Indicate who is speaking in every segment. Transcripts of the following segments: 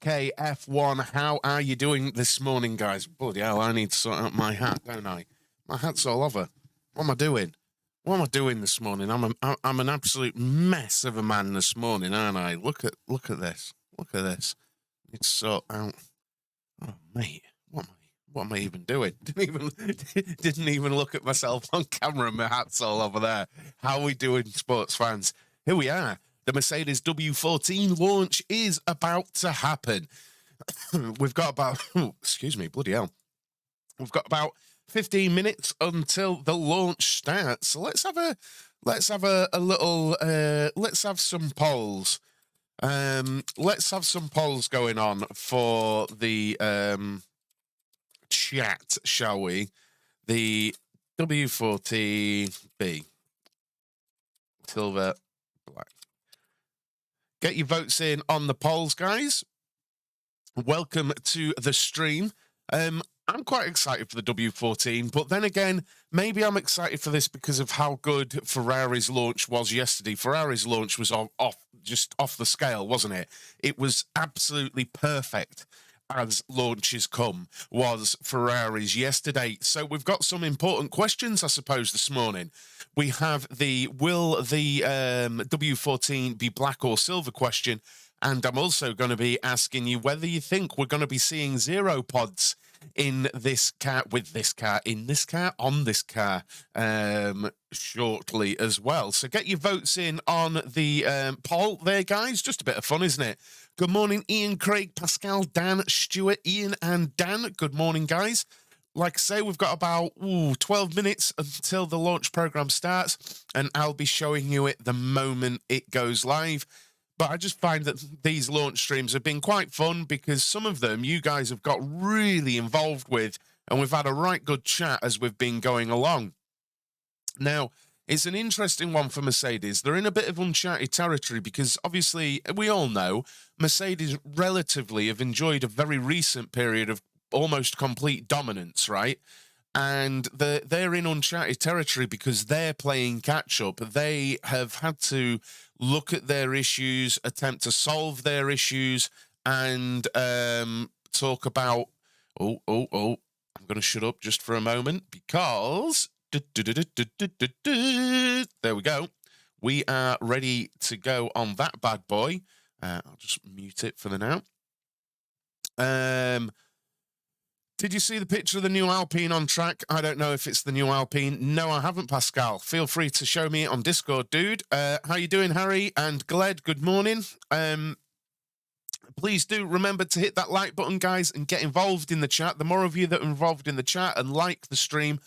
Speaker 1: KF1, how are you doing this morning, guys? Bloody hell, I need to sort out my hat, don't I? My hat's all over. What am I doing? What am I doing this morning? I'm an absolute mess of a man this morning, aren't I? Look at this. Look at this. Need to sort out. Oh, mate, what am I even doing? Didn't even look at myself on camera. My hat's all over there. How are we doing, sports fans? Here we are. The Mercedes W14 launch is about to happen. We've got about, excuse me, bloody hell. We've got about 15 minutes until the launch starts. So let's have a little, let's have some polls. Let's have some polls going on for the chat, shall we? The W14B, silver, black. Get your votes in on the polls, guys. Welcome to the stream. I'm quite excited for the W14, but then again, maybe I'm excited for this because of how good Ferrari's launch was yesterday. Ferrari's launch was just off the scale, wasn't it? It was absolutely perfect, as launches come, was Ferrari's yesterday. So we've got some important questions, I suppose, this morning. We have will the W14 be black or silver question, and I'm also going to be asking you whether you think we're going to be seeing zero pods in this car, on this car, shortly as well. So get your votes in on the poll there, guys. Just a bit of fun, isn't it? Good morning, Ian, Craig, Pascal, Dan, Stuart, Ian and Dan. Good morning, guys. Like I say, we've got about 12 minutes until the launch program starts, and I'll be showing you it the moment it goes live. But I just find that these launch streams have been quite fun because some of them you guys have got really involved with, and we've had a right good chat as we've been going along. Now, it's an interesting one for Mercedes. They're in a bit of uncharted territory because obviously we all know Mercedes relatively have enjoyed a very recent period of almost complete dominance, right? And they're in uncharted territory because they're playing catch up. They have had to look at their issues, attempt to solve their issues, and talk about. I'm going to shut up just for a moment because there we go. We are ready to go on that bad boy. I'll just mute it for the now. Did you see the picture of the new Alpine on track? I don't know if it's the new Alpine. No, I haven't, Pascal. Feel free to show me it on Discord, dude. How you doing, Harry and Gled? Good morning. Please do remember to hit that like button, guys, and get involved in the chat. The more of you that are involved in the chat and like the stream,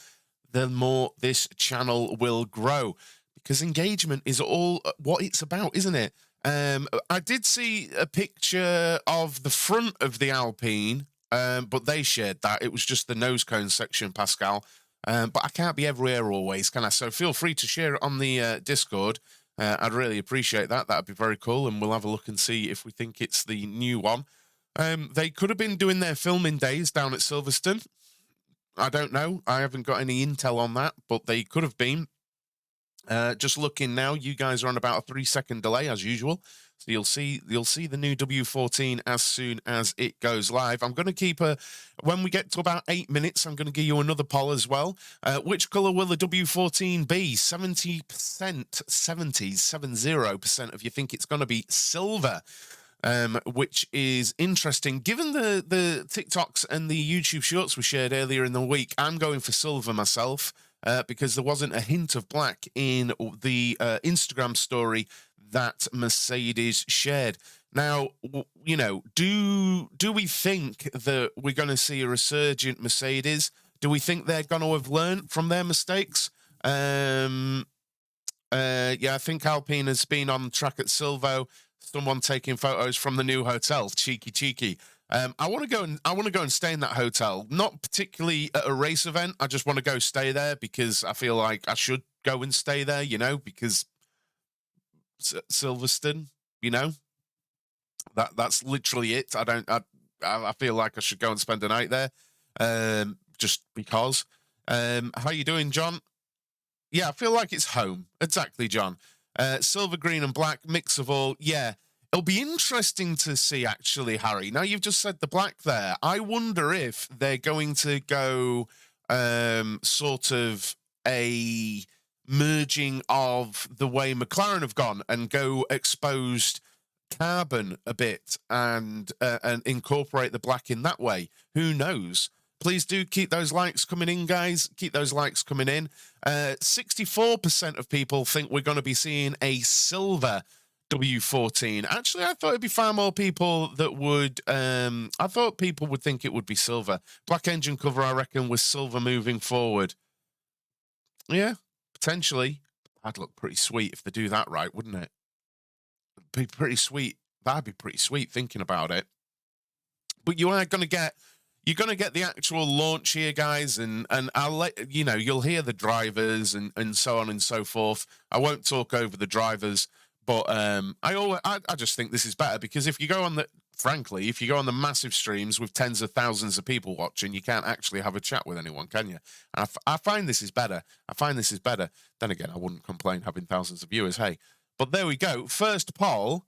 Speaker 1: the more this channel will grow. Because engagement is all what it's about, isn't it? I did see a picture of the front of the Alpine, but they shared that. It was just the nose cone section, Pascal. But I can't be everywhere always, can I? So feel free to share it on the Discord. I'd really appreciate that. That'd be very cool, and we'll have a look and see if we think it's the new one. They could have been doing their filming days down at Silverstone. I don't know. I haven't got any intel on that, but they could have been. Just looking now, you guys are on about a 3-second delay as usual. So you'll see the new W14 as soon as it goes live. I'm going to keep when we get to about 8 minutes, I'm going to give you another poll as well. Which colour will the W14 be? 70% of you think it's going to be silver, which is interesting. Given the TikToks and the YouTube shorts we shared earlier in the week, I'm going for silver myself. Because there wasn't a hint of black in the Instagram story that Mercedes shared. Now, you know, do we think that we're going to see a resurgent Mercedes? Do we think they're going to have learned from their mistakes? Yeah, I think Alpine has been on track at Silvo. Someone taking photos from the new hotel. Cheeky. I want to go and stay in that hotel. Not particularly at a race event. I just want to go stay there because I feel like I should go and stay there, you know, because Silverstone, you know, that's literally it. I feel like I should go and spend a night there, just because. How you doing, John? Yeah, I feel like it's home. Exactly, John. Silver, green, and black, mix of all. Yeah. It'll be interesting to see, actually, Harry. Now, you've just said the black there. I wonder if they're going to go sort of a merging of the way McLaren have gone and go exposed carbon a bit and incorporate the black in that way. Who knows? Please do keep those likes coming in, guys. Keep those likes coming in. 64% of people think we're going to be seeing a silver W14. Actually, I thought it'd be far more people that would. I thought people would think it would be silver. Black engine cover, I reckon, was silver moving forward. Yeah, potentially. That'd look pretty sweet if they do that right, wouldn't it? Be pretty sweet. That'd be pretty sweet thinking about it. But you are going to get. You're going to get the actual launch here, guys, and I'll let you know. You'll hear the drivers and so on and so forth. I won't talk over the drivers. But I just think this is better because if you go on if you go on the massive streams with tens of thousands of people watching, you can't actually have a chat with anyone, can you? And I find this is better. I find this is better. Then again, I wouldn't complain having thousands of viewers, hey. But there we go. First poll.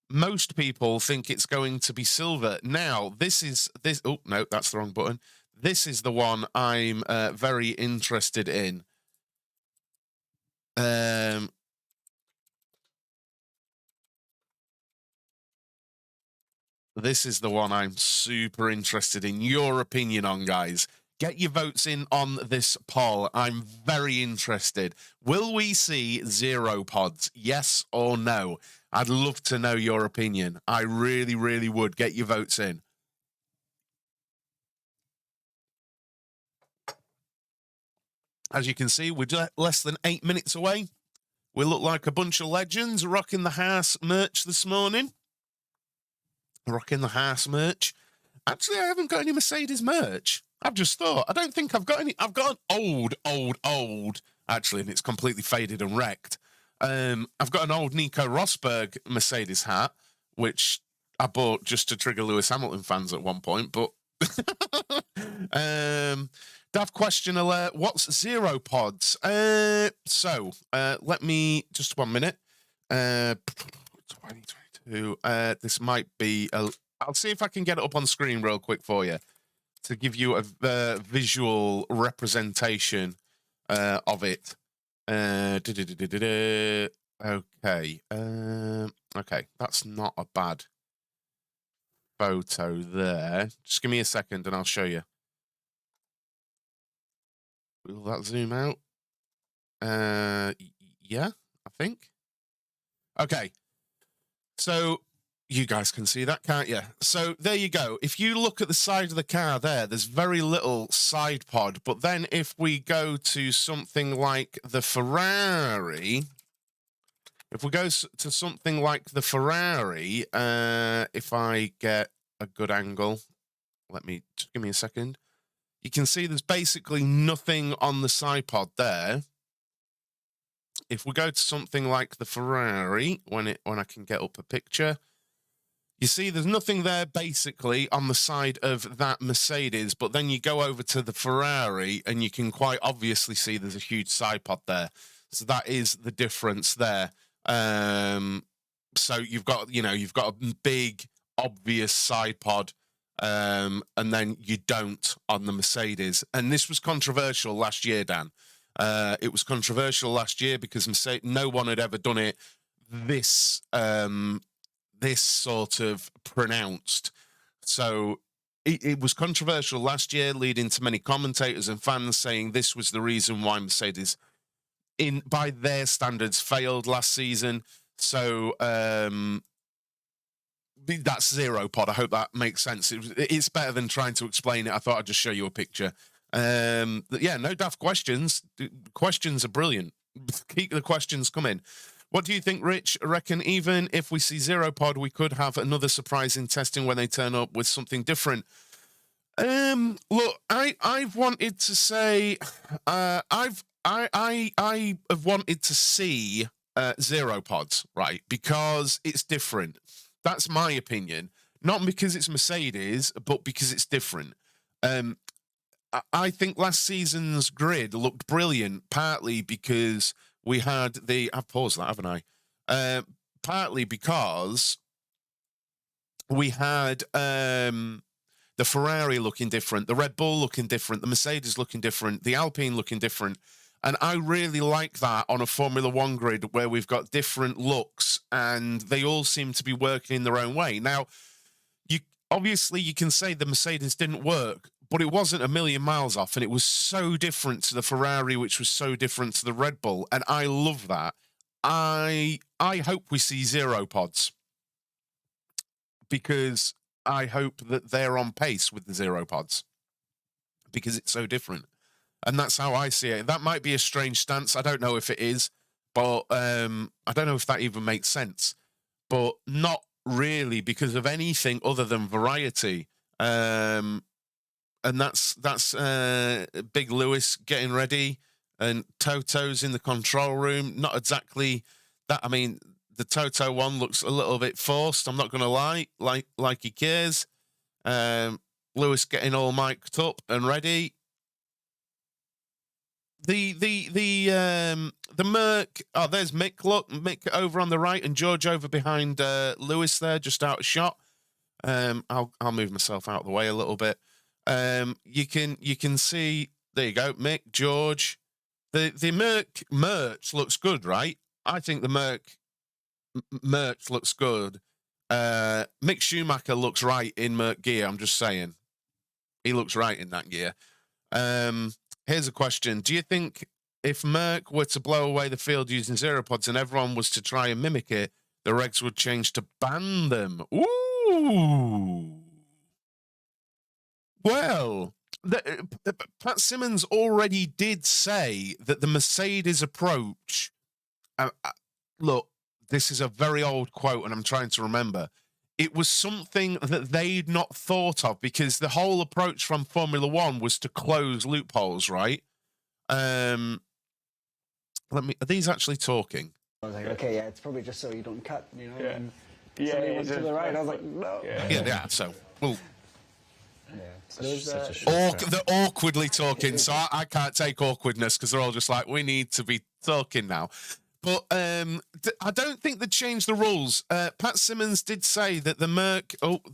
Speaker 1: Most people think it's going to be silver. Now, oh, no, that's the wrong button. This is the one I'm very interested in. This is the one I'm super interested in your opinion on, guys. Get your votes in on this poll. I'm very interested. Will we see zero pods? Yes or no? I'd love to know your opinion. I really, really would. Get your votes in. As you can see, we're less than 8 minutes away. We look like a bunch of legends rocking the Haas merch this morning. Rocking the Haas merch. Actually, I haven't got any Mercedes merch. I've just thought. I don't think I've got any. I've got an old, actually, and it's completely faded and wrecked. I've got an old Nico Rosberg Mercedes hat, which I bought just to trigger Lewis Hamilton fans at one point, but daft question alert. What's zero pods? Let me just 1 minute. 2022. This might be I'll see if I can get it up on screen real quick for you to give you a visual representation of it. Okay. Okay, that's not a bad photo there. Just give me a second and I'll show you. Will that zoom out? Yeah, I think. Okay. So you guys can see that, can't you? So there you go. If you look at the side of the car there, there's very little side pod. But then if we go to something like the Ferrari, if I get a good angle, just give me a second. You can see there's basically nothing on the side pod there. If we go to something like the Ferrari, when I can get up a picture, you see there's nothing there basically on the side of that Mercedes, but then you go over to the Ferrari and you can quite obviously see there's a huge side pod there. So that is the difference there. So you've got a big obvious side pod, and then you don't on the Mercedes. And this was controversial last year, Dan. It was controversial last year because no one had ever done it this sort of pronounced. So it was controversial last year, leading to many commentators and fans saying this was the reason why Mercedes, by their standards, failed last season. So that's zero pod. I hope that makes sense. It's better than trying to explain it. I thought I'd just show you a picture. Yeah, no daft questions. Questions are brilliant. Keep the questions coming. What do you think, Rich? I reckon even if we see zero pod, we could have another surprise in testing when they turn up with something different. Look, I've wanted to say, I have wanted to see zero pods, right? Because it's different. That's my opinion. Not because it's Mercedes, but because it's different. I think last season's grid looked brilliant, partly because we had I've paused that, haven't I? Partly because we had the Ferrari looking different, the Red Bull looking different, the Mercedes looking different, the Alpine looking different. And I really like that on a Formula One grid where we've got different looks and they all seem to be working in their own way. Now, obviously you can say the Mercedes didn't work, but it wasn't a million miles off, and it was so different to the Ferrari, which was so different to the Red Bull, and I love that. I hope we see zero pods, because I hope that they're on pace with the zero pods, because it's so different. And that's how I see it. That might be a strange stance. I don't know if it is, but I don't know if that even makes sense. But not really because of anything other than variety. And that's Big Lewis getting ready, and Toto's in the control room. Not exactly that. I mean, the Toto one looks a little bit forced. I'm not going to lie, like he cares. Lewis getting all mic'd up and ready. The Merc. Oh, there's Mick. Look, Mick over on the right, and George over behind Lewis there, just out of shot. I'll move myself out of the way a little bit. You can see, there you go, Mick, George. The Merc merch looks good, right? I think the merch looks good. Mick Schumacher looks right in Merc gear. I'm just saying, he looks right in that gear. Here's a question. Do you think if Merc were to blow away the field using zero pods and everyone was to try and mimic it, the regs would change to ban them? Ooh. Well, Pat Simmons already did say that the Mercedes approach... look, this is a very old quote, and I'm trying to remember. It was something that they'd not thought of, because the whole approach from Formula One was to close loopholes, right? Are these actually talking?
Speaker 2: I was like, okay, yeah, it's probably just so you don't cut, you know?
Speaker 3: Yeah.
Speaker 2: And
Speaker 3: Yeah,
Speaker 2: somebody went to the right. I was like, no.
Speaker 1: Yeah, so, well...
Speaker 2: Yeah. So there's,
Speaker 1: they're awkwardly talking, so I can't take awkwardness, because they're all just like, we need to be talking now. But I don't think they changed the rules. Pat Simmons did say that the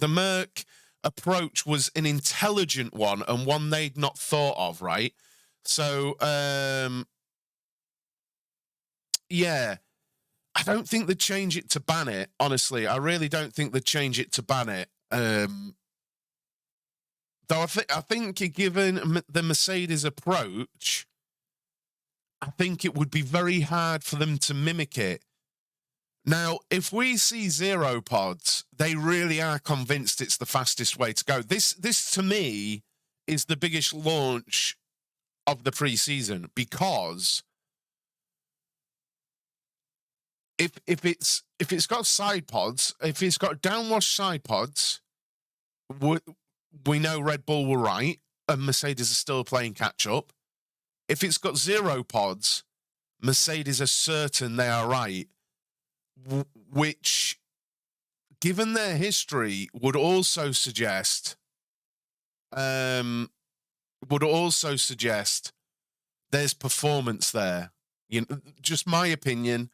Speaker 1: Merc approach was an intelligent one, and one they'd not thought of, right? So, yeah. I don't think they'd change it to ban it, honestly. I really don't think they'd change it to ban it. Though I think given the Mercedes approach, I think it would be very hard for them to mimic it. Now, if we see zero pods, they really are convinced it's the fastest way to go. This to me is the biggest launch of the preseason, because if it's got side pods, if it's got downwash side pods, we know Red Bull were right, and Mercedes are still playing catch up. If it's got zero pods, Mercedes are certain they are right, which, given their history, would also suggest there's performance there. You know, just my opinion.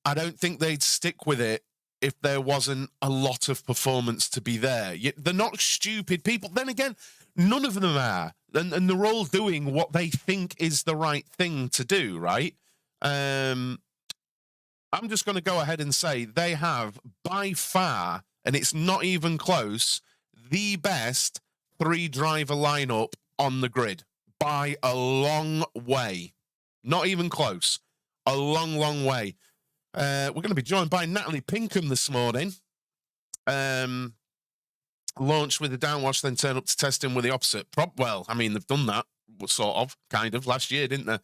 Speaker 1: I don't think they'd stick with it if there wasn't a lot of performance to be there. They're not stupid people. Then again, none of them are. And they're all doing what they think is the right thing to do, right? I'm just going to go ahead and say they have, by far, and it's not even close, the best three-driver lineup on the grid. By a long way. Not even close. A long, long way. We're going to be joined by Natalie Pinkham this morning. Launched with the downwash, then turn up to testing with the opposite. Well, I mean, they've done that, sort of, kind of, last year, didn't they?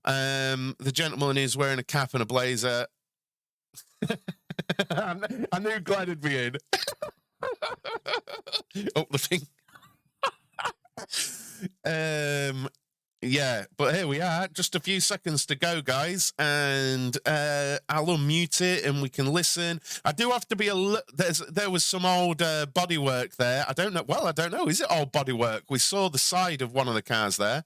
Speaker 1: The gentleman is wearing a cap and a blazer. I knew Glenn would be in. Up the thing. Yeah, but here we are. Just a few seconds to go, guys, and I'll unmute it and we can listen. I do have to be there was some old bodywork there. I don't know. Well, I don't know. Is it old bodywork? We saw the side of one of the cars there.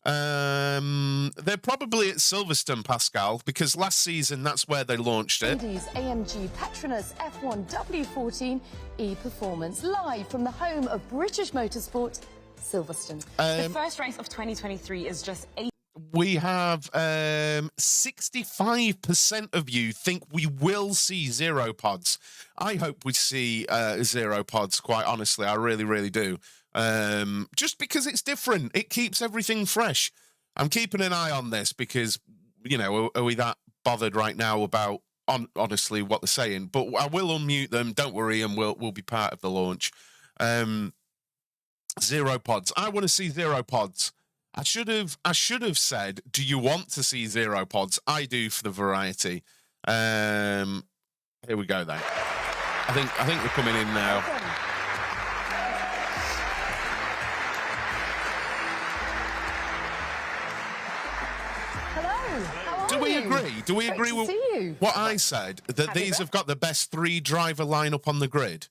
Speaker 1: They're probably at Silverstone, Pascal, because last season that's where they launched it.
Speaker 3: Mercedes AMG Petronas F1 W14 e-Performance, live from the home of British motorsport, Silverstone.
Speaker 4: The first race of 2023 is just 8.
Speaker 1: We have 65% of you think we will see zero pods. I hope we see zero pods, quite honestly. I really, really do. Just because it's different. It keeps everything fresh. I'm keeping an eye on this because, you know, are we that bothered right now about, honestly, what they're saying? But I will unmute them. Don't worry, and we'll be part of the launch. Zero pods. I want to see zero pods. I should have said, do you want to see zero pods? I do, for the variety. Here we go then. I think we're coming in now.
Speaker 3: Hello, how are
Speaker 1: Do we
Speaker 3: you?
Speaker 1: agree? Do we
Speaker 3: Great
Speaker 1: agree
Speaker 3: to
Speaker 1: with
Speaker 3: see you.
Speaker 1: what I said? That
Speaker 4: Happy
Speaker 1: these
Speaker 4: birthday.
Speaker 1: have got the best 3-driver lineup on the grid?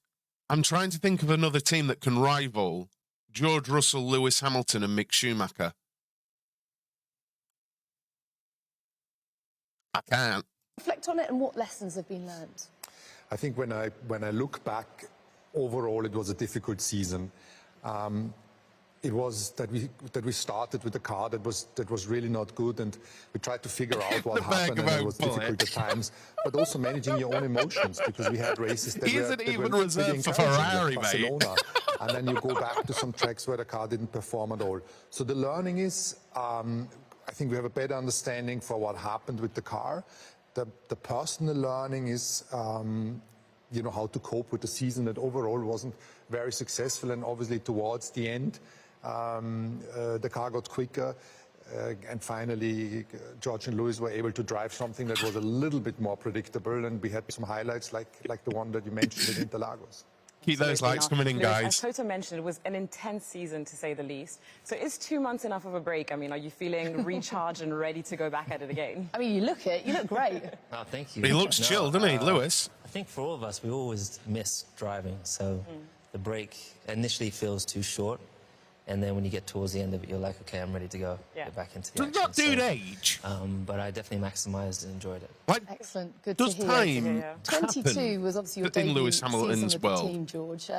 Speaker 1: I'm trying to think of another team that can rival George Russell, Lewis Hamilton, and Mick Schumacher. I can't.
Speaker 3: Reflect on it and what lessons have been learned.
Speaker 5: I think when I look back, overall it was a difficult season. It was that we started with a car that was really not good, and we tried to figure out what
Speaker 1: The bag
Speaker 5: happened,
Speaker 1: of
Speaker 5: and it
Speaker 1: oat
Speaker 5: was
Speaker 1: bullet.
Speaker 5: difficult at times. But also managing your own emotions, because we had races that
Speaker 1: He
Speaker 5: were
Speaker 1: isn't
Speaker 5: that
Speaker 1: even
Speaker 5: were
Speaker 1: reserved
Speaker 5: pretty
Speaker 1: for
Speaker 5: encouraging,
Speaker 1: Ferrari,
Speaker 5: like
Speaker 1: mate.
Speaker 5: Barcelona. And then you go back to some tracks where the car didn't perform at all. So the learning is, I think we have a better understanding for what happened with the car. The personal learning is, you know, how to cope with the season that overall wasn't very successful, and obviously towards the end, the car got quicker, and finally George and Lewis were able to drive something that was a little bit more predictable, and we had some highlights like the one that you mentioned at Interlagos.
Speaker 1: Keep those
Speaker 4: Absolutely
Speaker 1: likes
Speaker 4: not.
Speaker 1: coming in,
Speaker 4: Lewis,
Speaker 1: guys.
Speaker 4: As Toto mentioned, it was an intense season, to say the least. So is 2 months enough of a break? I mean, are you feeling recharged and ready to go back at it again?
Speaker 3: I mean, you look great.
Speaker 6: Oh, thank you.
Speaker 1: He looks chilled, doesn't he, Lewis?
Speaker 6: I think for all of us, we always miss driving. So the break initially feels too short. And then when you get towards the end of it, you're like, okay, I'm ready to go.
Speaker 4: Yeah.
Speaker 6: Get back into the
Speaker 1: Does
Speaker 6: action.
Speaker 1: that dude age?
Speaker 6: But I definitely maximized and enjoyed it.
Speaker 1: Like,
Speaker 3: Excellent, good
Speaker 1: does
Speaker 3: to hear.
Speaker 1: time
Speaker 4: Yeah.
Speaker 3: 22
Speaker 1: happen
Speaker 3: was obviously your
Speaker 1: in
Speaker 3: debut
Speaker 1: Lewis Hamilton's
Speaker 3: season with the
Speaker 1: world?
Speaker 3: team, George.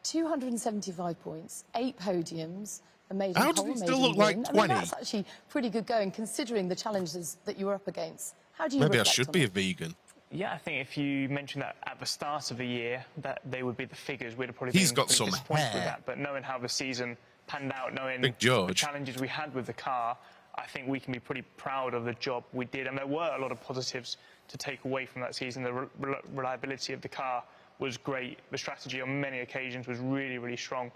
Speaker 3: 275 points, 8 podiums, a maiden
Speaker 1: How does
Speaker 3: pole,
Speaker 1: he still
Speaker 3: maiden
Speaker 1: look like
Speaker 3: win.
Speaker 1: 20?
Speaker 3: I mean, that's actually pretty good going, considering the challenges that you were up against. How do you
Speaker 1: Maybe I
Speaker 3: reflect
Speaker 1: should
Speaker 3: on
Speaker 1: be a
Speaker 3: it?
Speaker 1: vegan.
Speaker 7: Yeah, I think if you mentioned that at the start of the year, that they would be the figures, we'd have probably
Speaker 1: He's
Speaker 7: been
Speaker 1: got
Speaker 7: pretty
Speaker 1: some
Speaker 7: disappointed
Speaker 1: hair.
Speaker 7: with that. But knowing how the season panned out, knowing
Speaker 1: Big
Speaker 7: the
Speaker 1: George.
Speaker 7: challenges we had with the car, I think we can be pretty proud of the job we did. And there were a lot of positives to take away from that season. The reliability of the car was great. The strategy on many occasions was really, really strong.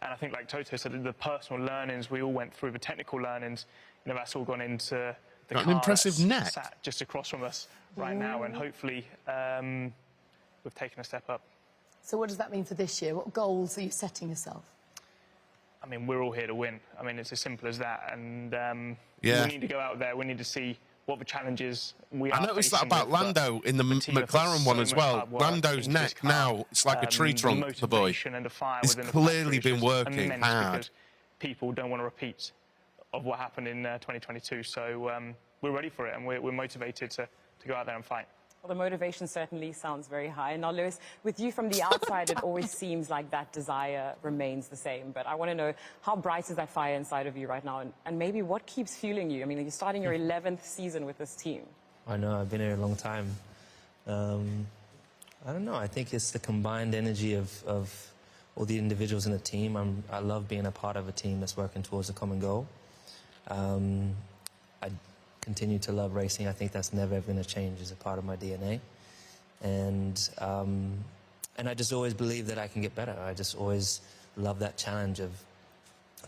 Speaker 7: And I think, like Toto said, the personal learnings we all went through, the technical learnings, you know, that's all gone into the
Speaker 1: Got an
Speaker 7: car
Speaker 1: impressive
Speaker 7: that's
Speaker 1: neck.
Speaker 7: sat just across from us right now. And hopefully we've taken a step up.
Speaker 3: So what does that mean for this year? What goals are you setting yourself?
Speaker 7: I mean, we're all here to win. I mean, it's as simple as that. And
Speaker 1: Yeah.
Speaker 7: we need to go out there. We need to see what the challenges we are
Speaker 1: I noticed that
Speaker 7: facing
Speaker 1: about
Speaker 7: with,
Speaker 1: Lando in the
Speaker 7: team have put
Speaker 1: McLaren
Speaker 7: so
Speaker 1: one as
Speaker 7: much
Speaker 1: well.
Speaker 7: hard work
Speaker 1: Lando's
Speaker 7: into this
Speaker 1: neck
Speaker 7: car.
Speaker 1: now, it's like a tree
Speaker 7: The
Speaker 1: trunk, the boy.
Speaker 7: motivation and the fire
Speaker 1: He's
Speaker 7: within the
Speaker 1: clearly
Speaker 7: factory is
Speaker 1: been
Speaker 7: just
Speaker 1: working
Speaker 7: immense
Speaker 1: hard.
Speaker 7: because people don't want to repeat of what happened in 2022. So we're ready for it, and we're motivated to go out there and fight.
Speaker 4: Well, the motivation certainly sounds very high. Now, Lewis, with you from the outside, it always seems like that desire remains the same. But I want to know, how bright is that fire inside of you right now? And maybe what keeps fueling you? I mean, you're starting your 11th season with this team.
Speaker 6: I know, I've been here a long time. I don't know, I think it's the combined energy of all the individuals in the team. I love being a part of a team that's working towards a common goal. I continue to love racing. I think that's never ever going to change as a part of my DNA. And I just always believe that I can get better. I just always love that challenge of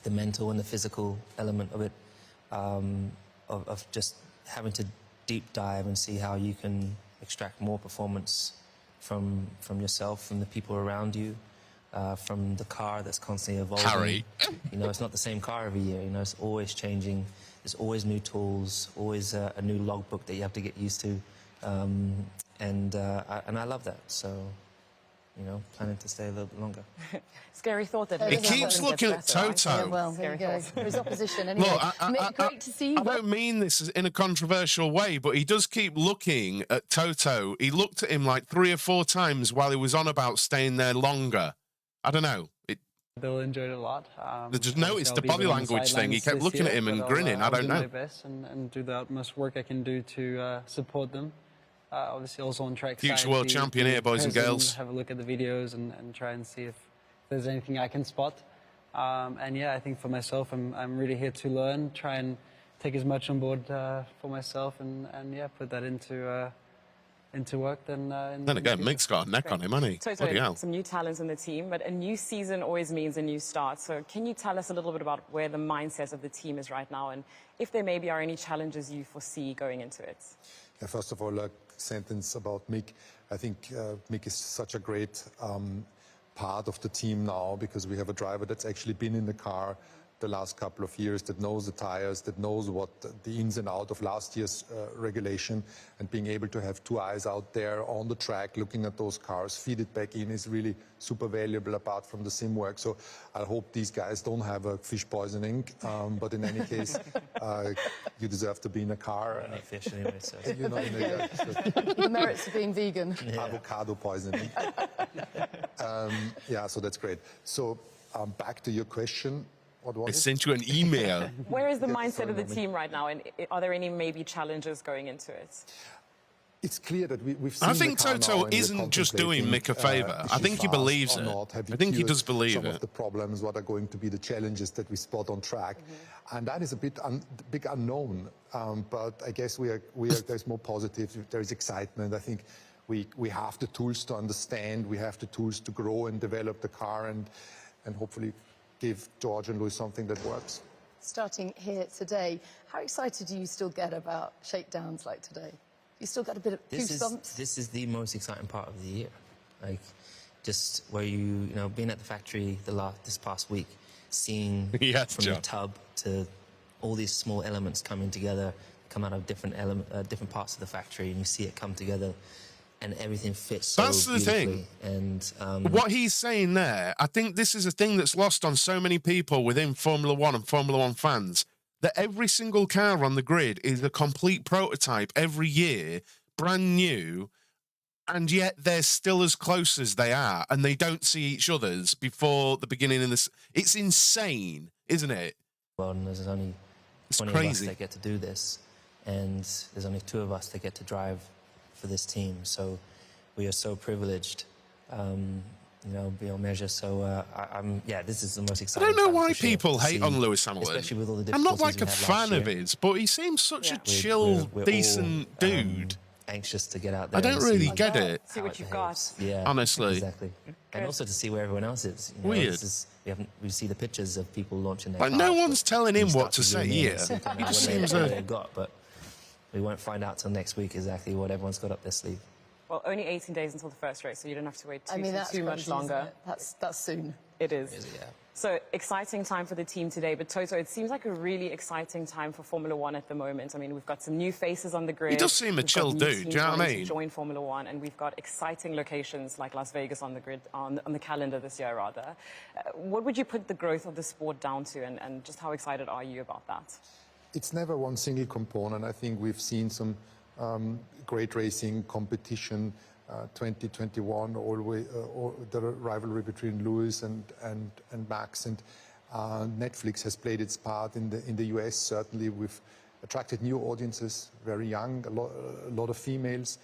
Speaker 6: the mental and the physical element of it, of just having to deep dive and see how you can extract more performance from yourself, from the people around you, from the car that's constantly evolving.
Speaker 1: Harry.
Speaker 6: You know, it's not the same car every year. You know, it's always changing. There's always new tools, always a new logbook that you have to get used to, and I love that. So, planning to stay a little bit longer.
Speaker 4: Scary thought that
Speaker 3: He
Speaker 4: Lewis
Speaker 1: keeps
Speaker 4: Hamilton
Speaker 1: looking
Speaker 4: gets
Speaker 1: at
Speaker 4: better, right?
Speaker 1: Toto.
Speaker 3: Yeah, well, there you go. For his opposition, anyway.
Speaker 1: Look,
Speaker 3: Mick, great to see you.
Speaker 1: I don't mean this in a controversial way, but he does keep looking at Toto. He looked at him like 3 or 4 times while he was on about staying there longer. I don't know.
Speaker 8: They'll enjoy it a lot.
Speaker 1: I just
Speaker 8: obviously
Speaker 1: noticed
Speaker 8: I'll
Speaker 1: the
Speaker 8: be
Speaker 1: body
Speaker 8: there on the
Speaker 1: language thing. He
Speaker 8: sidelines
Speaker 1: kept
Speaker 8: this
Speaker 1: looking at
Speaker 8: year,
Speaker 1: him and
Speaker 8: but
Speaker 1: grinning. I
Speaker 8: I'll
Speaker 1: don't
Speaker 8: do
Speaker 1: know.
Speaker 8: my best and do the utmost work I can do to support them. Obviously, also on track.
Speaker 1: Future world champion here, boys and girls.
Speaker 8: Have a look at the videos and try and see if there's anything I can spot. And yeah, I think for myself, I'm really here to learn, try and take as much on board for myself, and yeah, put that into work. Then
Speaker 1: again, Mick's got a neck on him, hasn't he? Bloody
Speaker 4: Toto,
Speaker 1: hell.
Speaker 4: some new talents in the team, but a new season always means a new start. So can you tell us a little bit about where the mindset of the team is right now, and if there maybe are any challenges you foresee going into it?
Speaker 5: Yeah, first of all, a sentence about Mick. I think Mick is such a great part of the team now, because we have a driver that's actually been in the car the last couple of years, that knows the tires, that knows what the ins and out of last year's regulation, and being able to have 2 eyes out there on the track looking at those cars, feed it back in, is really super valuable apart from the sim work. So I hope these guys don't have a fish poisoning, but in any case, you deserve to be in a car.
Speaker 6: I don't eat fish anyway, so.
Speaker 3: The merits of being vegan.
Speaker 5: Avocado poisoning. Yeah, so that's great. So back to your question. What was
Speaker 1: I
Speaker 5: it?
Speaker 1: sent you an email.
Speaker 4: Where is the mindset of the team right now, and are there any maybe challenges going into it?
Speaker 5: It's clear that we've seen
Speaker 1: I think
Speaker 5: the car now
Speaker 1: Toto
Speaker 5: and we're
Speaker 1: isn't just doing Mick a
Speaker 5: contemplating,
Speaker 1: favour.
Speaker 5: is
Speaker 1: I
Speaker 5: she
Speaker 1: think he
Speaker 5: fast
Speaker 1: believes
Speaker 5: or
Speaker 1: it.
Speaker 5: not? Have we
Speaker 1: I think he
Speaker 5: cured
Speaker 1: does believe
Speaker 5: some
Speaker 1: it.
Speaker 5: of the problems, what are going to be the challenges that we spot on track, and that is a bit big unknown. But I guess there's more positive. There's excitement. I think we have the tools to understand. We have the tools to grow and develop the car, and hopefully give George and Lewis something that works.
Speaker 3: Starting here today, how excited do you still get about shakedowns like today? You still got a bit of goosebumps?
Speaker 6: This is the most exciting part of the year. Like, just where being at the factory this past week, seeing
Speaker 1: Yes,
Speaker 6: from
Speaker 1: Joe.
Speaker 6: the tub to all these small elements coming together, come out of different parts of the factory, and you see it come together, and everything fits so
Speaker 1: That's the thing.
Speaker 6: And
Speaker 1: What he's saying there, I think this is a thing that's lost on so many people within Formula One and Formula One fans, that every single car on the grid is a complete prototype every year, brand new, and yet they're still as close as they are, and they don't see each other's before the beginning of this. It's insane, isn't it?
Speaker 6: well, and there's only 20 of us that get to do this, and there's only 2 of us that get to drive for this team. So we are so privileged, beyond measure. So this is the most
Speaker 1: I
Speaker 6: exciting.
Speaker 1: don't know
Speaker 6: time
Speaker 1: why
Speaker 6: for sure
Speaker 1: people
Speaker 6: to
Speaker 1: hate
Speaker 6: see,
Speaker 1: on Lewis Hamilton.
Speaker 6: especially with all the
Speaker 1: I'm not
Speaker 6: difficulties
Speaker 1: like a
Speaker 6: we had
Speaker 1: fan
Speaker 6: last
Speaker 1: of
Speaker 6: year.
Speaker 1: his, but he seems such a
Speaker 6: We're-
Speaker 1: chill,
Speaker 6: we're
Speaker 1: decent
Speaker 6: all,
Speaker 1: dude.
Speaker 6: Anxious to get out there.
Speaker 1: I don't
Speaker 6: and
Speaker 1: really
Speaker 6: see
Speaker 1: get it.
Speaker 4: See
Speaker 6: how
Speaker 4: what
Speaker 6: it
Speaker 4: you've
Speaker 6: behaves.
Speaker 4: got.
Speaker 6: Yeah,
Speaker 1: Honestly.
Speaker 6: exactly. And also to see where everyone else is.
Speaker 1: Weird.
Speaker 6: We see the pictures of people launching their
Speaker 1: Like,
Speaker 6: cars,
Speaker 1: no
Speaker 6: but
Speaker 1: one's telling
Speaker 6: when
Speaker 1: him
Speaker 6: you
Speaker 1: what
Speaker 6: start
Speaker 1: to say
Speaker 6: zoom in
Speaker 1: here.
Speaker 6: and see kind of
Speaker 1: He just
Speaker 6: what
Speaker 1: seems
Speaker 6: they've got, but we won't find out till next week exactly what everyone's got up their sleeve.
Speaker 4: Well, only 18 days until the first race, so you don't have to wait
Speaker 3: I mean, that's
Speaker 4: too much
Speaker 3: crazy,
Speaker 4: longer.
Speaker 3: isn't it? That's soon.
Speaker 4: It is.
Speaker 6: Yeah.
Speaker 4: So, exciting time for the team today. But, Toto, it seems like a really exciting time for Formula One at the moment. I mean, we've got some new faces on the grid.
Speaker 1: He does seem a
Speaker 4: We've got
Speaker 1: chill
Speaker 4: new
Speaker 1: dude,
Speaker 4: teams
Speaker 1: do you know what I
Speaker 4: wanting to
Speaker 1: mean?
Speaker 4: Join Formula One, and we've got exciting locations like Las Vegas on the grid, on the calendar this year, rather. What would you put the growth of the sport down to, and just how excited are you about that?
Speaker 5: It's never one single component. I think we've seen some great racing competition. 2021, always the rivalry between Lewis and Max, and Netflix has played its part in the US. Certainly, we've attracted new audiences, very young, a lot of females,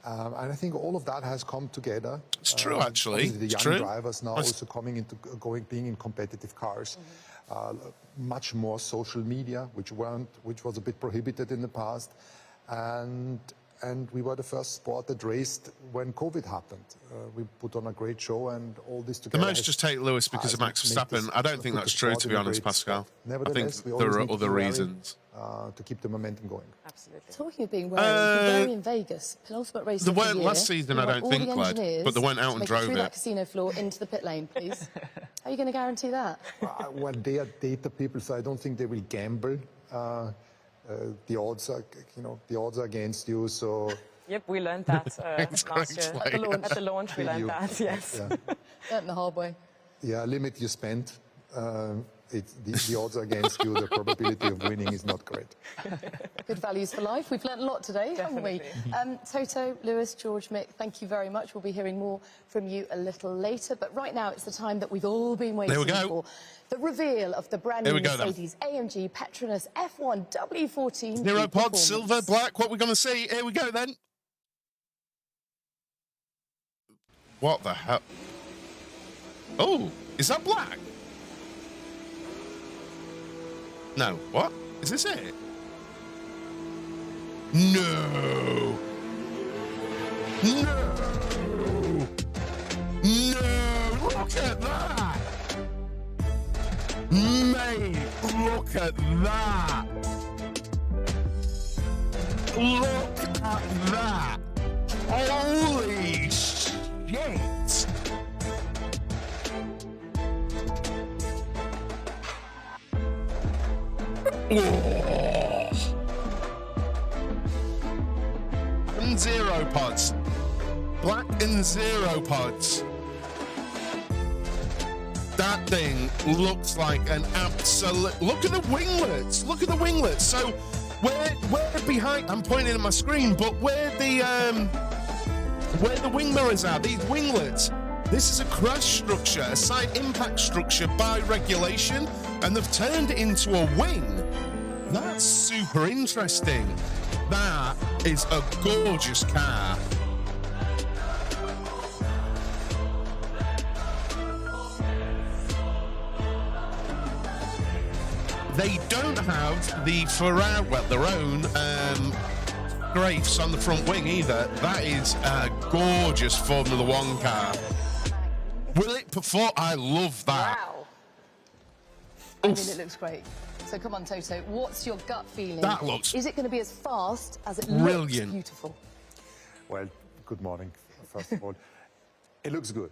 Speaker 5: and I think all of that has come together.
Speaker 1: It's true, actually.
Speaker 5: The
Speaker 1: It's
Speaker 5: young
Speaker 1: true.
Speaker 5: drivers now also coming into being in competitive cars. Much more social media, which was a bit prohibited in the past, and we were the first sport that raced when COVID happened. We put on a great show, and all this
Speaker 1: The
Speaker 5: together.
Speaker 1: most just take Lewis because of Max Verstappen. I don't think that's true, to be honest, Pascal. I think there are other reasons.
Speaker 5: To keep the momentum going.
Speaker 4: Absolutely.
Speaker 3: Talking of being wary, you were wary in Vegas, penultimate race
Speaker 1: There
Speaker 3: of the
Speaker 1: weren't
Speaker 3: year.
Speaker 1: last season,
Speaker 3: You
Speaker 1: I
Speaker 3: want
Speaker 1: don't
Speaker 3: all
Speaker 1: think,
Speaker 3: the
Speaker 1: lad,
Speaker 3: engineers
Speaker 1: but they went out
Speaker 3: to
Speaker 1: and
Speaker 3: make it
Speaker 1: drove
Speaker 3: through
Speaker 1: it.
Speaker 3: that casino floor into the pit lane, please. How are you going to guarantee that?
Speaker 5: Well, they are data people, so I don't think they will gamble. The odds are against you, so
Speaker 4: Yep, we learned that last year.
Speaker 1: At the launch.
Speaker 4: At the launch, we learned that, yes.
Speaker 5: Yeah.
Speaker 3: Learned the hard way.
Speaker 5: Yeah, limit your spend. The odds are against you. The probability of winning is not great.
Speaker 3: Good values for life. We've learnt a lot today, haven't we? Toto, Lewis, George, Mick, thank you very much. We'll be hearing more from you a little later. But right now, it's the time that we've all been waiting for. The reveal of the brand new Mercedes AMG Petronas F1 W14.
Speaker 1: Zero pod, silver, black. What we're going to see? Here we go then. What the hell? Oh, is that black? No. What? Is this it? No. No. No. Look at that. Mate, look at that. Look at that. Holy shit. Oh. And zero pods. Black and zero pods. That thing looks like an absolute... Look at the winglets. Look at the winglets. So where behind... I'm pointing at my screen, but where the wing mirrors are, these winglets, this is a crash structure, a side impact structure by regulation, and they've turned it into a wing. That's super interesting. That is a gorgeous car. They don't have the Ferrari, well, their own grapes on the front wing either. That is a gorgeous Formula One car. Will it perform? I love that.
Speaker 3: Wow. I mean, it looks great. So come on, Toto, what's your gut feeling?
Speaker 1: That looks...
Speaker 3: Is it going to be as fast as it
Speaker 1: brilliant.
Speaker 3: Looks beautiful?
Speaker 5: Well, good morning, first of all. It looks good.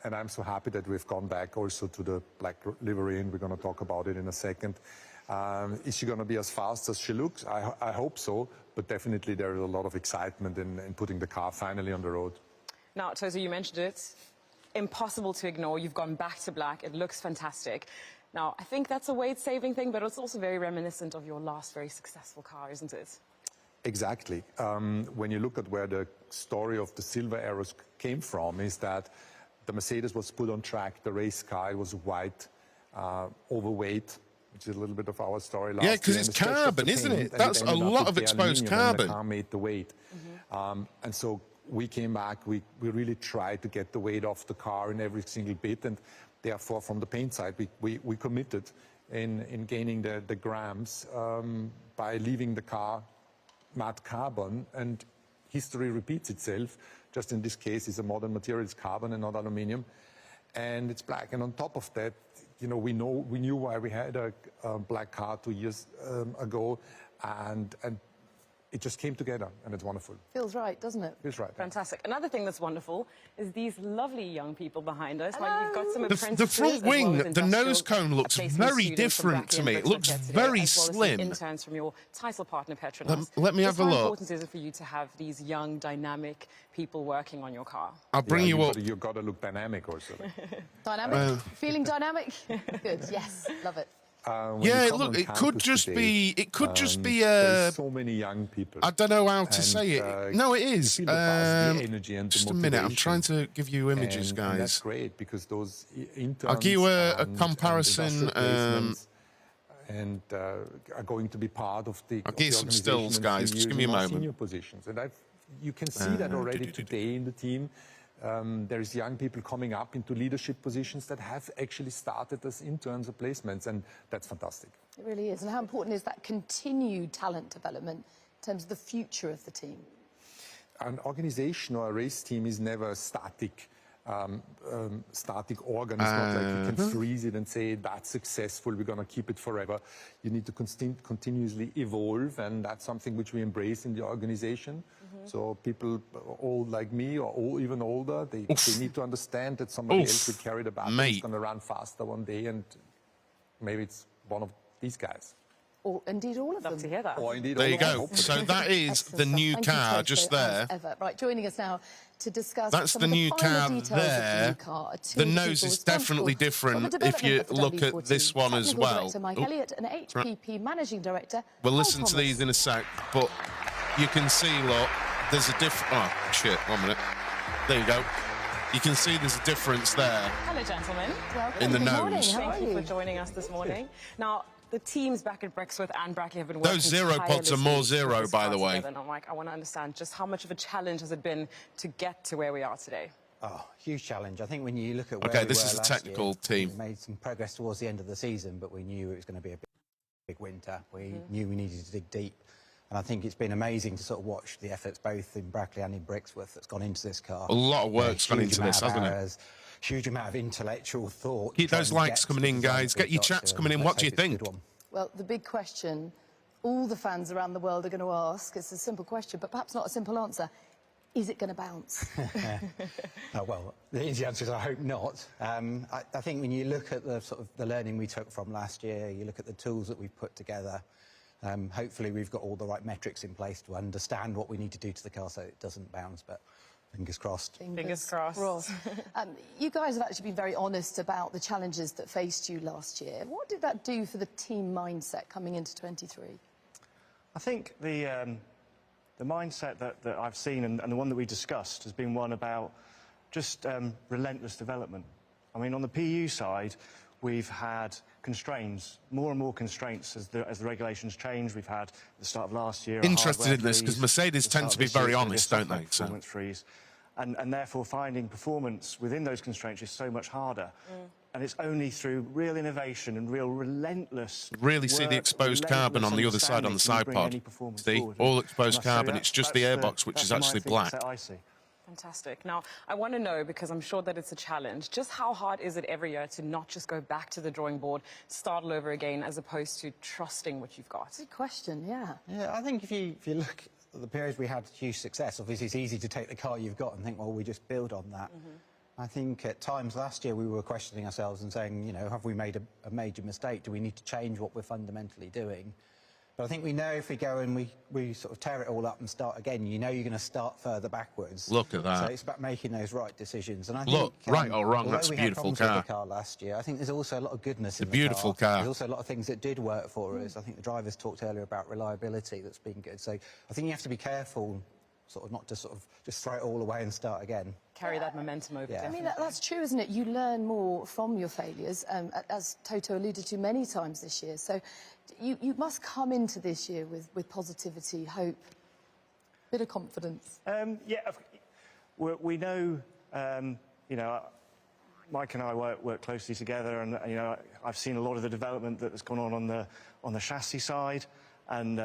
Speaker 5: And I'm so happy that we've gone back also to the black livery, and we're going to talk about it in a second. Is she going to be as fast as she looks? I hope so, but definitely there is a lot of excitement in putting the car finally on the road.
Speaker 4: Now, Toto, you mentioned it. Impossible to ignore. You've gone back to black. It looks fantastic. Now, I think that's a weight-saving thing, but it's also very reminiscent of your last very successful car, isn't it?
Speaker 5: Exactly. When you look at where the story of the silver arrows came from, is that the Mercedes was put on track, the race car, it was white, overweight, which is a little bit of our story last year.
Speaker 1: Yeah, because it's carbon, isn't it? That's a lot of exposed carbon.
Speaker 5: The car made the weight. And so we came back, we really tried to get the weight off the car in every single bit, and therefore from the paint side, we committed in gaining the grams by leaving the car matte carbon, and history repeats itself. Just in this case, it's a modern material, it's carbon and not aluminium, and it's black. And on top of that, you know, we knew why we had a black car 2 years ago, and it just came together, and it's wonderful.
Speaker 3: Feels right, doesn't it?
Speaker 5: Feels right.
Speaker 4: Fantastic. Another thing that's wonderful is these lovely young people behind us. Like, you've got some apprentices.
Speaker 1: The front wing,
Speaker 4: well as
Speaker 1: the nose cone looks very different to me. It looks very slim.
Speaker 4: Interns from your title partner, Petronas.
Speaker 1: Let me have a look.
Speaker 4: How important is it for you to have these young, dynamic people working on your car?
Speaker 1: I'll bring you up.
Speaker 5: You've got to look dynamic also.
Speaker 3: Dynamic? Feeling dynamic? Good, yes, love it.
Speaker 1: Yeah, look, it could just be.
Speaker 5: There's so many young people.
Speaker 1: I don't know how to say it. No, it is.
Speaker 5: The energy and
Speaker 1: just
Speaker 5: the
Speaker 1: a minute. I'm trying to give you images, guys.
Speaker 5: And that's great because those interns.
Speaker 1: I'll give you a comparison.
Speaker 5: And are going to be part of the.
Speaker 1: I'll give you some stills, guys. Just give me a moment.
Speaker 5: Senior positions, and you can see that already today in the team. There is young people coming up into leadership positions that have actually started as interns or placements, and that's fantastic.
Speaker 3: It really is. And how important is that continued talent development in terms of the future of the team?
Speaker 5: An organization or a race team is never a static organ. It's not like you can freeze it and say that's successful, we're going to keep it forever. You need to continuously evolve, and that's something which we embrace in the organization. So people old like me or even older, they need to understand that somebody else will carry the baton. It's going to run faster one day, and maybe it's one of these guys.
Speaker 3: or indeed all of them.
Speaker 4: Love to hear that.
Speaker 9: Or indeed
Speaker 1: There
Speaker 9: all
Speaker 1: you
Speaker 9: of
Speaker 1: go.
Speaker 9: them.
Speaker 1: So that is
Speaker 3: Excellent
Speaker 1: the
Speaker 3: stuff.
Speaker 1: new
Speaker 3: Thank you,
Speaker 1: car
Speaker 3: Toto,
Speaker 1: just
Speaker 3: as
Speaker 1: there.
Speaker 3: ever. Right, joining us now to discuss
Speaker 1: That's
Speaker 3: some
Speaker 1: the
Speaker 3: of
Speaker 1: new
Speaker 3: finer
Speaker 1: car
Speaker 3: details
Speaker 1: there.
Speaker 3: of the new car.
Speaker 1: The nose is definitely different if you look at this one as well.
Speaker 3: Director Mike Elliott and HPP Managing Director.
Speaker 1: We'll
Speaker 3: Paul
Speaker 1: listen to
Speaker 3: Thomas.
Speaker 1: these in a sec, but you can see, look, there's a different... Oh, shit, 1 minute. There you go. You can see there's a difference there.
Speaker 4: Hello, gentlemen.
Speaker 3: Welcome.
Speaker 1: in the
Speaker 3: Good
Speaker 1: nose.
Speaker 3: morning. How
Speaker 4: Thank
Speaker 3: are
Speaker 4: you
Speaker 3: you?
Speaker 4: for joining us this morning. Now, the teams back at Brixworth and Brackley have been working
Speaker 1: Those zero pods are more
Speaker 4: tirelessly to
Speaker 1: zero,
Speaker 4: put this
Speaker 1: by
Speaker 4: car
Speaker 1: the way.
Speaker 4: together. And I'm like, I want to understand just how much of a challenge has it been to get to where we are today?
Speaker 10: Oh, huge challenge. I think when you look at where
Speaker 1: Okay,
Speaker 10: we
Speaker 1: this
Speaker 10: were
Speaker 1: is the
Speaker 10: last
Speaker 1: technical
Speaker 10: year,
Speaker 1: team.
Speaker 10: we made some progress towards the end of the season, but we knew it was going to be a big winter. We knew we needed to dig deep. And I think it's been amazing to sort of watch the efforts both in Brackley and in Brixworth that's gone into this car.
Speaker 1: A lot of work's gone
Speaker 10: Huge
Speaker 1: into this,
Speaker 10: amount of
Speaker 1: hasn't it?
Speaker 10: hours, huge amount of intellectual thought.
Speaker 1: Keep
Speaker 10: trying
Speaker 1: those
Speaker 10: to
Speaker 1: likes
Speaker 10: get
Speaker 1: coming
Speaker 10: to
Speaker 1: in,
Speaker 10: the design
Speaker 1: guys.
Speaker 10: that
Speaker 1: Get
Speaker 10: we've
Speaker 1: your
Speaker 10: got
Speaker 1: chats
Speaker 10: to,
Speaker 1: coming
Speaker 10: and
Speaker 1: in.
Speaker 10: let's
Speaker 1: What do you
Speaker 10: hope it's a
Speaker 1: think?
Speaker 10: good one.
Speaker 3: Well, the big question all the fans around the world are going to ask, it's a simple question, but perhaps not a simple answer. Is it going to bounce?
Speaker 10: Well, the easy answer is I hope not. I think when you look at the sort of the learning we took from last year, you look at the tools that we've put together, hopefully we've got all the right metrics in place to understand what we need to do to the car so it doesn't bounce, but fingers crossed.
Speaker 4: Fingers crossed.
Speaker 3: You guys have actually been very honest about the challenges that faced you last year. What did that do for the team mindset coming into 23?
Speaker 11: I think the mindset that I've seen and the one that we discussed has been one about just relentless development. I mean, on the PU side, we've had constraints, more and more constraints as the regulations change. We've had at the start of last year.
Speaker 1: Interested in this because Mercedes tend to be very honest, don't they? So.
Speaker 11: Performance freeze, and therefore finding performance within those constraints is so much harder. And it's only through real innovation and real relentless
Speaker 1: Really see the
Speaker 11: work,
Speaker 1: exposed carbon on the other side on the side
Speaker 11: understanding
Speaker 1: pod.
Speaker 11: can you bring any performance
Speaker 1: See,
Speaker 11: forward.
Speaker 1: all
Speaker 11: And
Speaker 1: exposed
Speaker 11: I say
Speaker 1: carbon. It's just the airbox which is
Speaker 11: that's
Speaker 1: actually
Speaker 11: my
Speaker 1: black.
Speaker 11: mindset I see.
Speaker 4: Fantastic. Now, I want to know, because I'm sure that it's a challenge, just how hard is it every year to not just go back to the drawing board, start all over again, as opposed to trusting what you've got?
Speaker 3: Good question, yeah.
Speaker 10: Yeah, I think if you look at the periods we had huge success, obviously it's easy to take the car you've got and think, well, we just build on that. I think at times last year we were questioning ourselves and saying, you know, have we made a major mistake? Do we need to change what we're fundamentally doing? But I think we know if we go and we sort of tear it all up and start again, you know you're going to start further backwards.
Speaker 1: Look at that.
Speaker 10: So it's about making those right decisions. And I
Speaker 1: Look,
Speaker 10: think,
Speaker 1: right or wrong,
Speaker 10: although
Speaker 1: that's a
Speaker 10: we had
Speaker 1: beautiful
Speaker 10: problems with
Speaker 1: car.
Speaker 10: the car last year, I think there's also a lot of goodness in the
Speaker 1: beautiful car.
Speaker 10: There's also a lot of things that did work for us. I think the drivers talked earlier about reliability that's been good. So I think you have to be careful, sort of not to sort of just throw it all away and start again.
Speaker 4: Carry that momentum over.
Speaker 10: Yeah.
Speaker 3: I mean, that's true, isn't it? You learn more from your failures, as Toto alluded to many times this year. So you must come into this year with positivity, hope, bit of confidence.
Speaker 11: Yeah, we know, you know, Mike and I work closely together, and you know, I've seen a lot of the development that has gone on the chassis side, and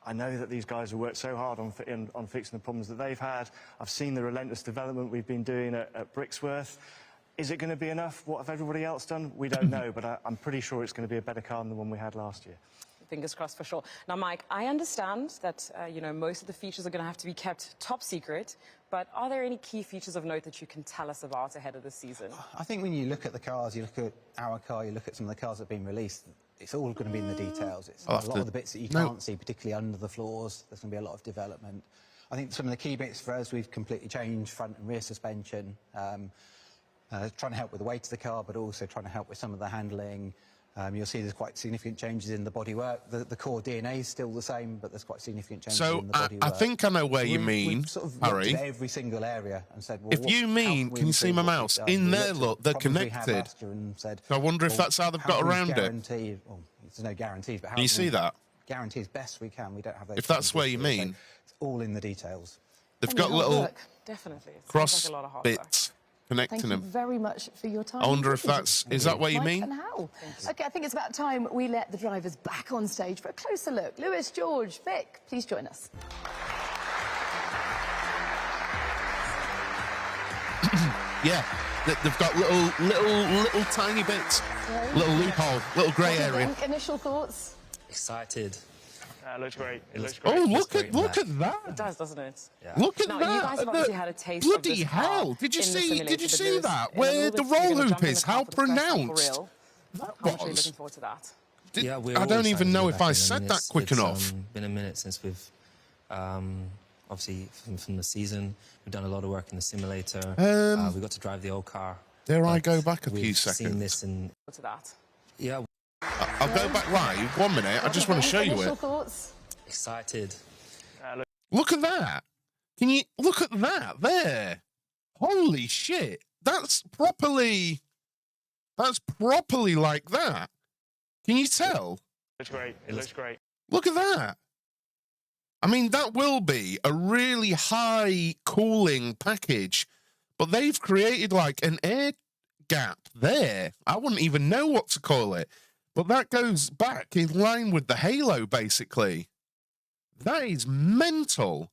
Speaker 11: I know that these guys have worked so hard on fixing the problems that they've had. I've seen the relentless development we've been doing at Brixworth. Is it going to be enough? What have everybody else done? We don't know, but I'm pretty sure it's going to be a better car than the one we had last year.
Speaker 4: Fingers crossed for sure. Now, Mike, I understand that, you know, most of the features are going to have to be kept top secret, but are there any key features of note that you can tell us about ahead of the season?
Speaker 10: I think when you look at the cars, you look at our car, you look at some of the cars that have been released, it's all going to be in the details. It's a lot of the bits that you can't see, particularly under the floors. There's going to be a lot of development. I think some of the key bits for us, we've completely changed front and rear suspension, trying to help with the weight of the car, but also trying to help with some of the handling. You'll see there's quite significant changes in the bodywork. The core DNA is still the same, but there's quite significant changes in the bodywork.
Speaker 1: I think I know where you mean,
Speaker 10: we've sort of
Speaker 1: Harry.
Speaker 10: looked at every single area and said, well,
Speaker 1: If you mean, can you see my mouse? In there, look, they're connected. So
Speaker 10: I
Speaker 1: wonder if that's how they've got around it.
Speaker 10: Well, there's no guarantees, but how
Speaker 1: Can you see that?
Speaker 10: Guarantee as best we can. We don't have those.
Speaker 1: If that's where you mean.
Speaker 10: It's all in the details.
Speaker 1: They've got little
Speaker 4: Definitely. It
Speaker 1: cross
Speaker 4: sounds like a lot of hard
Speaker 1: bits connecting
Speaker 3: Thank you
Speaker 1: them.
Speaker 3: very much for your time.
Speaker 1: I wonder if is that what you
Speaker 3: Mike
Speaker 1: mean?
Speaker 3: and Hal. OK, I think it's about time we let the drivers back on stage for a closer look. Lewis, George, Mick, please join us.
Speaker 1: Yeah, they've got little tiny bits, little loophole, little grey area.
Speaker 3: Initial thoughts?
Speaker 6: Excited.
Speaker 7: It looks great. It looks great.
Speaker 1: Oh, look
Speaker 6: great
Speaker 1: at
Speaker 4: It
Speaker 1: that!
Speaker 4: does, doesn't it?
Speaker 6: Yeah.
Speaker 1: Look at
Speaker 4: Now,
Speaker 1: that!
Speaker 4: you guys have obviously had a taste of
Speaker 1: Bloody
Speaker 4: this car
Speaker 1: hell! Did you
Speaker 4: in the
Speaker 1: see?
Speaker 4: simulator,
Speaker 1: Did you
Speaker 4: but
Speaker 1: see
Speaker 4: Lewis,
Speaker 1: that?
Speaker 4: in a
Speaker 1: Where
Speaker 4: little
Speaker 1: the
Speaker 4: bit, you're
Speaker 1: roll
Speaker 4: gonna
Speaker 1: loop
Speaker 4: jump in
Speaker 1: is?
Speaker 4: the car
Speaker 1: How
Speaker 4: for the first time for
Speaker 1: pronounced
Speaker 4: real.
Speaker 1: that
Speaker 4: How much are you
Speaker 1: was.
Speaker 4: looking forward to that?
Speaker 6: Yeah, we're
Speaker 1: I don't
Speaker 6: always
Speaker 1: even
Speaker 6: trying to
Speaker 1: know
Speaker 6: get
Speaker 1: if
Speaker 6: back
Speaker 1: I
Speaker 6: in.
Speaker 1: said that quick
Speaker 6: it's
Speaker 1: enough.
Speaker 6: Been a minute since we've, obviously, from the season, we've done a lot of work in the simulator. We got to drive the old car.
Speaker 1: Dare I go back a few
Speaker 6: we've seen
Speaker 1: seconds?
Speaker 6: this and
Speaker 4: To that.
Speaker 6: yeah,
Speaker 1: I'll go back live. 1 minute. I just want to show you
Speaker 3: Initial
Speaker 1: it.
Speaker 3: thoughts?
Speaker 6: excited.
Speaker 1: Look at that. Can you look at that there? Holy shit. That's properly like that. Can you tell?
Speaker 7: Looks great. It looks great.
Speaker 1: Look at that. I mean, that will be a really high cooling package, but they've created like an air gap there. I wouldn't even know what to call it, but that goes back in line with the Halo, basically. That is mental.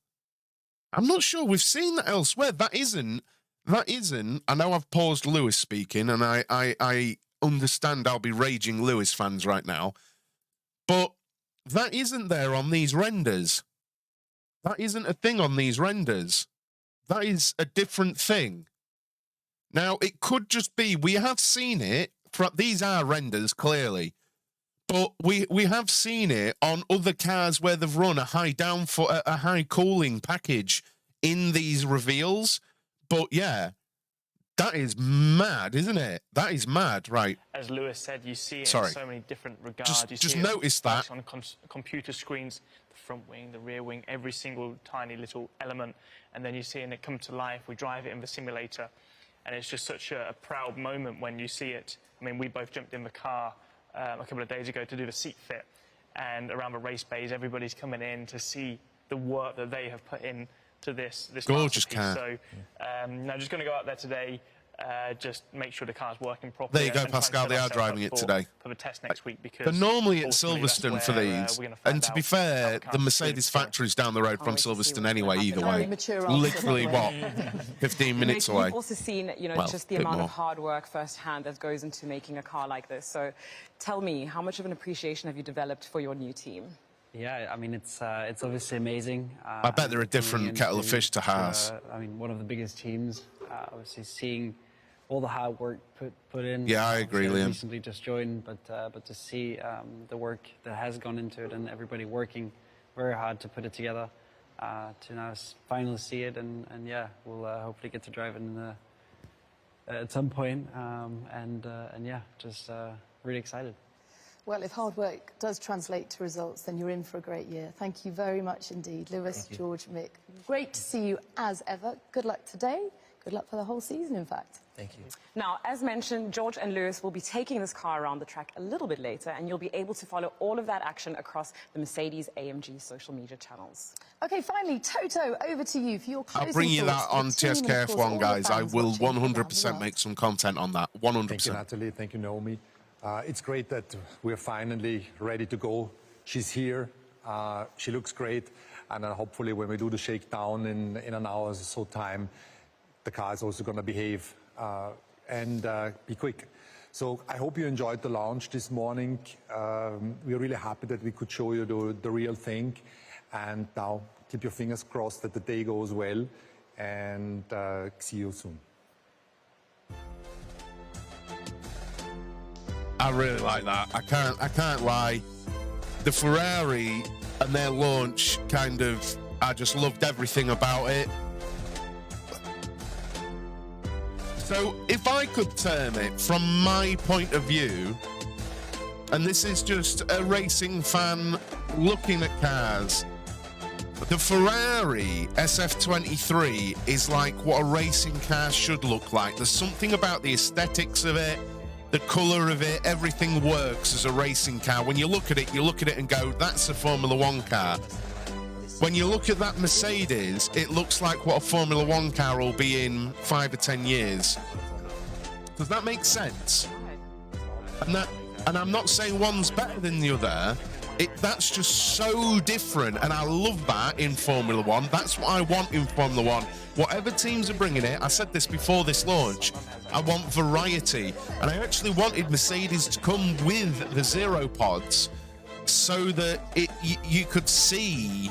Speaker 1: I'm not sure we've seen that elsewhere. That isn't, I know I've paused Lewis speaking, and I understand I'll be raging Lewis fans right now, but that isn't there on these renders. That isn't a thing on these renders. That is a different thing. Now, it could just be, we have seen it, these are renders, clearly, but we have seen it on other cars where they've run a high cooling package in these reveals. But yeah, that is mad, isn't it? That is mad, right?
Speaker 7: As Lewis said, you see it
Speaker 1: Sorry.
Speaker 7: in so many different regards.
Speaker 1: Just notice that.
Speaker 7: On computer screens, the front wing, the rear wing, every single tiny little element, and then you see it come to life. We drive it in the simulator, and it's just such a proud moment when you see it. I mean, we both jumped in the car a couple of days ago to do the seat fit, and around the race bays, everybody's coming in to see the work that they have put in to this
Speaker 1: gorgeous
Speaker 7: masterpiece.
Speaker 1: car.
Speaker 7: So, no, just going to go out there today, just make sure the car's working properly.
Speaker 1: There you go,
Speaker 7: and try and
Speaker 1: Pascal.
Speaker 7: set
Speaker 1: They are
Speaker 7: ourselves
Speaker 1: driving
Speaker 7: up
Speaker 1: it today.
Speaker 7: for the test next week, because
Speaker 1: They're normally at
Speaker 7: ultimately that's
Speaker 1: Silverstone for
Speaker 7: where,
Speaker 1: these.
Speaker 7: we're gonna find
Speaker 1: And to be
Speaker 7: out
Speaker 1: fair,
Speaker 7: how
Speaker 1: the
Speaker 7: car's
Speaker 1: Mercedes
Speaker 7: doing.
Speaker 1: factory's down the road from
Speaker 4: wait to see
Speaker 1: Silverstone
Speaker 4: what's gonna
Speaker 1: anyway,
Speaker 4: happen.
Speaker 1: either
Speaker 3: Very
Speaker 1: way.
Speaker 3: mature answer,
Speaker 1: Literally,
Speaker 3: by the
Speaker 1: what,
Speaker 3: way.
Speaker 1: 15 minutes
Speaker 4: Mick,
Speaker 1: away?
Speaker 4: You've also seen,
Speaker 1: Well,
Speaker 4: just the
Speaker 1: bit
Speaker 4: amount
Speaker 1: more.
Speaker 4: of hard work firsthand that goes into making a car like this. So tell me, how much of an appreciation have you developed for your new team?
Speaker 8: Yeah, I mean, it's obviously amazing.
Speaker 1: I bet they're a different
Speaker 8: coming
Speaker 1: kettle of
Speaker 8: into-
Speaker 1: fish to Haas.
Speaker 8: I mean, one of the biggest teams. Obviously, seeing all the hard work put in.
Speaker 1: Yeah, I agree,
Speaker 8: Obviously,
Speaker 1: Liam.
Speaker 8: recently just joined, but to see the work that has gone into it and everybody working very hard to put it together, to now finally see it, and yeah, we'll hopefully get to drive it at some point, and yeah, just really excited.
Speaker 3: Well, if hard work does translate to results, then you're in for a great year. Thank you very much indeed, Lewis, George, Mick. Great to see you as ever. Good luck today. Good luck for the whole season, in fact.
Speaker 6: Thank you.
Speaker 4: Now, as mentioned, George and Lewis will be taking this car around the track a little bit later, and you'll be able to follow all of that action across the Mercedes AMG social media channels.
Speaker 3: OK, finally, Toto, over to you for your closing
Speaker 1: I'll bring you that
Speaker 3: thoughts for
Speaker 1: on
Speaker 3: the team and, of course, all
Speaker 1: TSKF1,
Speaker 3: the
Speaker 1: guys. I
Speaker 3: fans
Speaker 1: will
Speaker 3: watching around the
Speaker 1: 100%
Speaker 3: world.
Speaker 1: make some content on that. 100%.
Speaker 5: Thank you, Natalie. Thank you, Naomi. It's great that we're finally ready to go. She's here. She looks great. And hopefully when we do the shakedown in an hour or so time, the car is also going to behave and be quick. So I hope you enjoyed the launch this morning. We're really happy that we could show you the real thing. And now keep your fingers crossed that the day goes well. And see you soon.
Speaker 1: I really like that. I can't lie. The Ferrari and their launch I just loved everything about it. So if I could term it from my point of view, and this is just a racing fan looking at cars, the Ferrari SF23 is like what a racing car should look like. There's something about the aesthetics of it, the colour of it, everything works as a racing car. When you look at it and go, that's a Formula One car. When you look at that Mercedes, it looks like what a Formula One car will be in 5 or 10 years. Does that make sense? And I'm not saying one's better than the other. That's just so different, and I love that in Formula One. That's what I want in Formula One. Whatever teams are bringing it, I said this before this launch, I want variety. And I actually wanted Mercedes to come with the Zero Pods so that you could see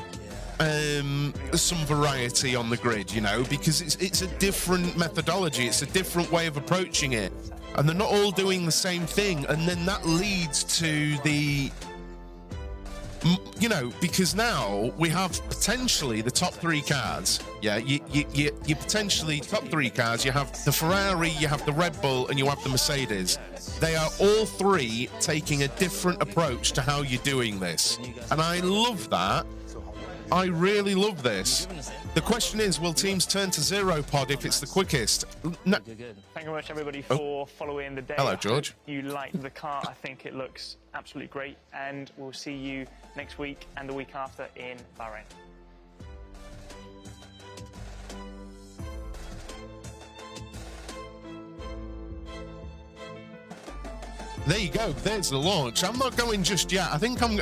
Speaker 1: some variety on the grid, because it's a different methodology. It's a different way of approaching it. and they're not all doing the same thing, and then that leads to the, you know, because now we have potentially the top 3 cars. Yeah, you potentially top 3 cars. You have the Ferrari, you have the Red Bull, and you have the Mercedes. They are all 3 taking a different approach to how you're doing this, and I love that. I really love this. The question is, will teams turn to zero pod if it's the quickest? No.
Speaker 7: Thank you very much, everybody, for following the day.
Speaker 1: Hello, George.
Speaker 7: You like the car. I think it looks absolutely great, and we'll see you next week and the week after in Bahrain.
Speaker 1: There you go. There's the launch. I'm not going just yet. I think I'm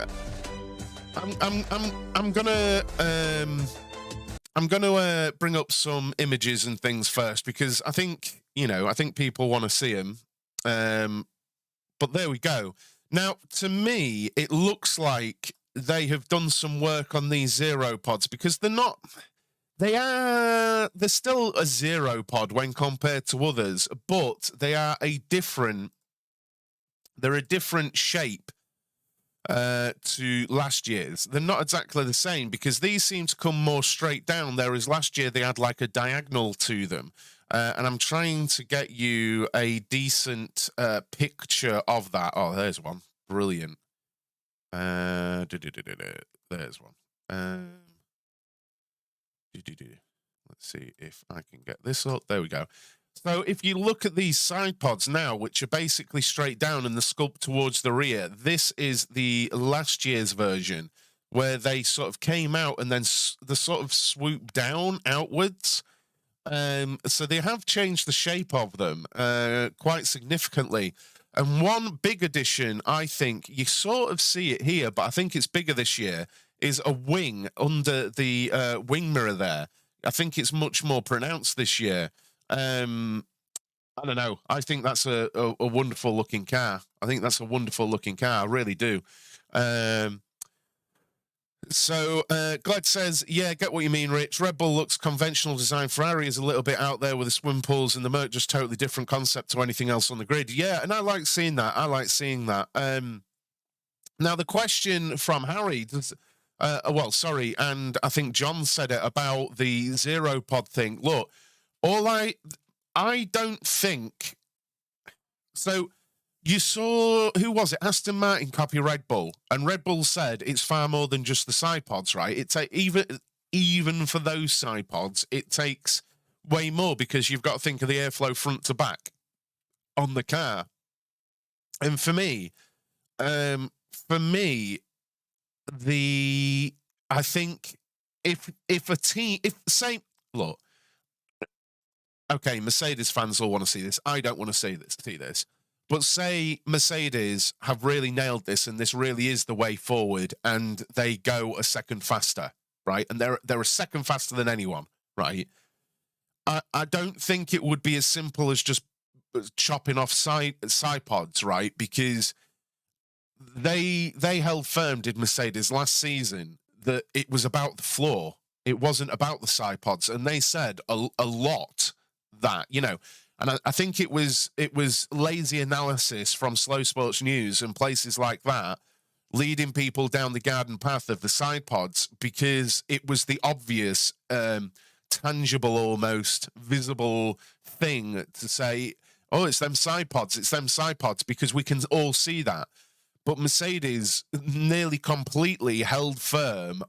Speaker 1: gonna bring up some images and things first, because I think, you know, I think people want to see them. But there we go. Now, to me, it looks like they have done some work on these zero pods, because they're still a zero pod when compared to others, but they're a different shape to last year's. They're not exactly the same, because these seem to come more straight down, whereas last year they had like a diagonal to them. And I'm trying to get you a decent picture of that. Oh, there's one. Brilliant. There's one. Let's see if I can get this up. There we go. So if you look at these side pods now, which are basically straight down and the sculpt towards the rear, this is the last year's version, where they sort of came out and then the sort of swoop down outwards. So they have changed the shape of them quite significantly. And one big addition, I think, you sort of see it here, but I think it's bigger this year, is a wing under the wing mirror there. I think it's much more pronounced this year. I don't know. I think that's a wonderful looking car. I think that's a wonderful looking car. I really do. So Glad says, yeah, get what you mean, Rich. Red Bull looks conventional design. Ferrari is a little bit out there with the swim pools, and the Merc just totally different concept to anything else on the grid. Yeah, and I like seeing that. I like seeing that. Now, the question from Harry, well, sorry, and I think John said it about the zero pod thing. Look, I don't think, so you saw, who was it? Aston Martin copy Red Bull, and Red Bull said it's far more than just the side pods, right? It's even for those side pods, it takes way more, because you've got to think of the airflow front to back on the car. And for me, I think if look, okay, Mercedes fans all want to see this. I don't want to see this. But say Mercedes have really nailed this, and this really is the way forward, and they go a second faster, right? And they're a second faster than anyone, right? I don't think it would be as simple as just chopping off side pods, right? Because they held firm, did Mercedes last season, that it was about the floor. It wasn't about the side pods, and they said a lot that, you know. And I think it was lazy analysis from Slow Sports News and places like that, leading people down the garden path of the side pods, because it was the obvious, tangible, almost visible thing to say, oh, it's them side pods, because we can all see that. But Mercedes nearly completely held firm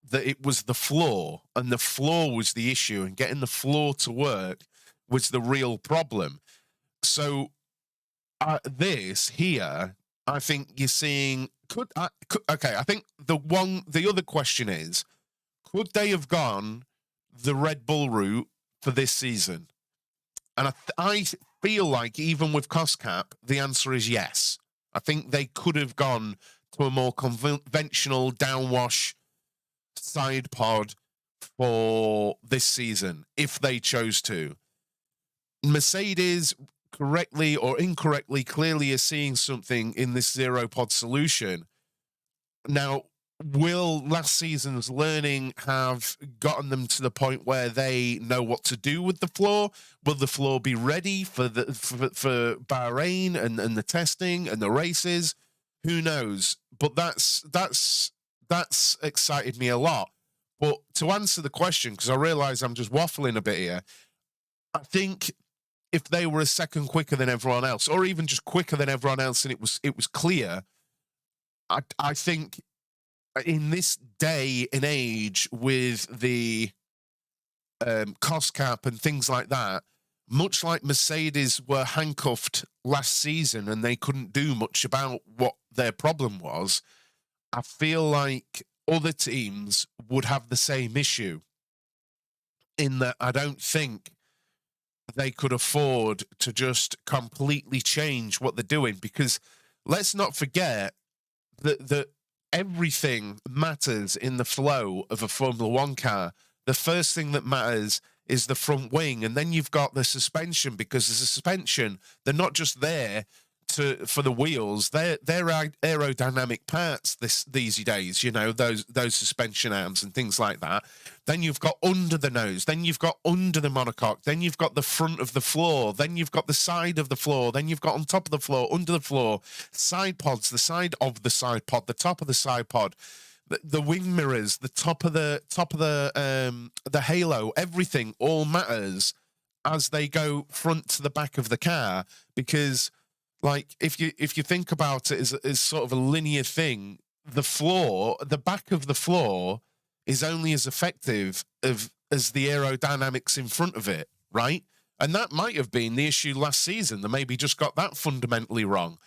Speaker 1: that it was the floor, and the floor was the issue, and getting the floor to work was the real problem. So this here, I think you're seeing, okay, I think the other question is, could they have gone the Red Bull route for this season? And I feel like even with cost cap, the answer is yes. I think they could have gone to a more conventional downwash side pod for this season if they chose to. Mercedes, correctly or incorrectly, clearly is seeing something in this zero pod solution. Now, will last season's learning have gotten them to the point where they know what to do with the floor? Will the floor be ready for for Bahrain and the testing and the races? Who knows? But that's excited me a lot. But to answer the question, because I realize I'm just waffling a bit here, I think if they were a second quicker than everyone else, or even just quicker than everyone else, and it was clear, I think in this day and age with the cost cap and things like that, much like Mercedes were handcuffed last season and they couldn't do much about what their problem was, I feel like other teams would have the same issue, in that I don't think they could afford to just completely change what they're doing, because let's not forget that everything matters in the flow of a Formula One car. The first thing that matters is the front wing, and then you've got the suspension, because the suspension, they're not just there for the wheels, they're aerodynamic parts these days, you know, those suspension arms and things like that. Then you've got under the nose, then you've got under the monocoque, then you've got the front of the floor, then you've got the side of the floor, then you've got on top of the floor, under the floor, side pods, the side of the side pod, the top of the side pod, the wing mirrors, the top of the halo, everything all matters as they go front to the back of the car. Because, like, if you think about it as sort of a linear thing, the back of the floor is only as effective as the aerodynamics in front of it, right? And that might have been the issue last season. They maybe just got that fundamentally wrong.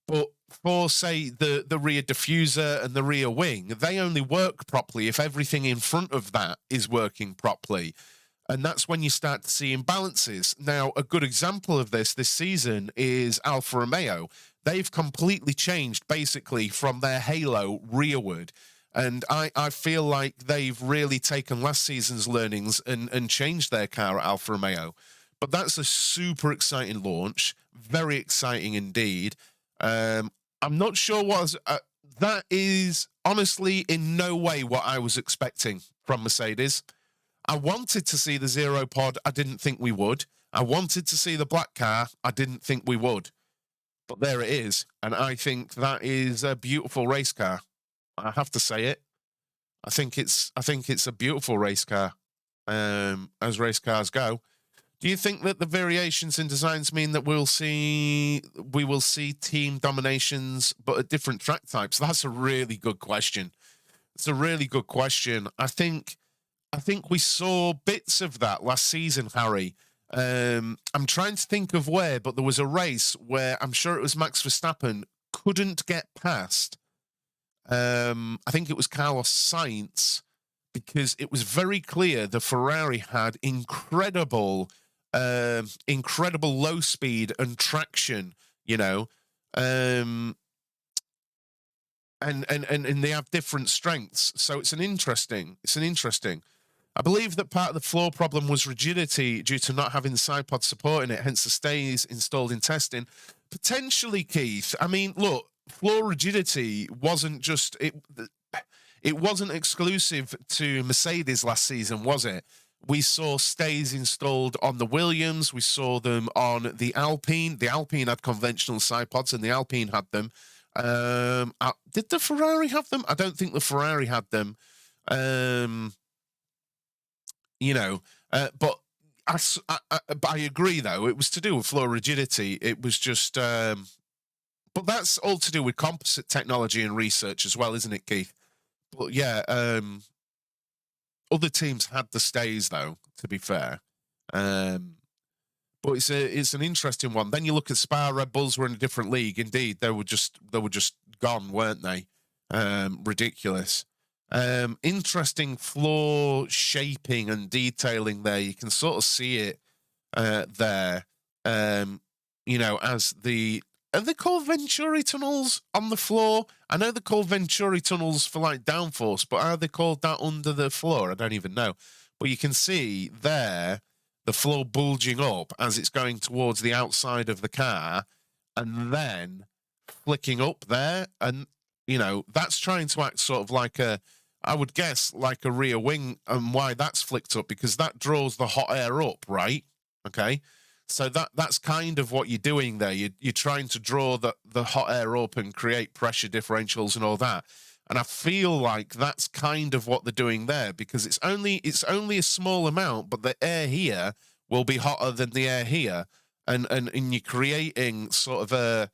Speaker 1: But for, say, the rear diffuser and the rear wing, they only work properly if everything in front of that is working properly. And that's when you start to see imbalances. Now, a good example of this season is Alfa Romeo. They've completely changed, basically, from their halo rearward. And I feel like they've really taken last season's learnings and changed their car at Alfa Romeo. But that's a super exciting launch. Very exciting indeed. I'm not sure that is honestly in no way what I was expecting from Mercedes. I wanted to see the zero pod. I didn't think we would. I wanted to see the black car. I didn't think we would. But there it is. And I think that is a beautiful race car. I have to say it. I think it's a beautiful race car, as race cars go. Do you think that the variations in designs mean that we will see team dominations, but at different track types? That's a really good question. It's a really good question. I think we saw bits of that last season, Harry. I'm trying to think of where, but there was a race where I'm sure it was Max Verstappen couldn't get past. I think it was Carlos Sainz, because it was very clear the Ferrari had incredible low speed and traction, you know, and they have different strengths. So it's an interesting. I believe that part of the floor problem was rigidity due to not having the side pod supporting it, hence the stays installed in testing. Potentially, Keith. I mean, look, floor rigidity wasn't just it wasn't exclusive to Mercedes last season, was it? We saw stays installed on the Williams. We saw them on the Alpine. The Alpine had conventional side pods, and the Alpine had them. Did the Ferrari have them? I don't think the Ferrari had them. But I agree, though. It was to do with floor rigidity. It was just... but that's all to do with composite technology and research as well, isn't it, Keith? But yeah, other teams had the stays, though, to be fair. But it's an interesting one. Then you look at Spa. Red Bulls were in a different league. Indeed, they were just gone, weren't they? Ridiculous. Interesting floor shaping and detailing there. You can sort of see it there. As are they called Venturi tunnels on the floor? I know they're called Venturi tunnels for like downforce, but are they called that under the floor? I don't even know. But you can see there the floor bulging up as it's going towards the outside of the car, and then flicking up there. And You know, that's trying to act sort of like I would guess, like a rear wing, and why that's flicked up, because that draws the hot air up, right? Okay. So that's kind of what you're doing there. You're trying to draw the hot air up and create pressure differentials and all that. And I feel like that's kind of what they're doing there, because it's only a small amount, but the air here will be hotter than the air here. And you're creating sort of a,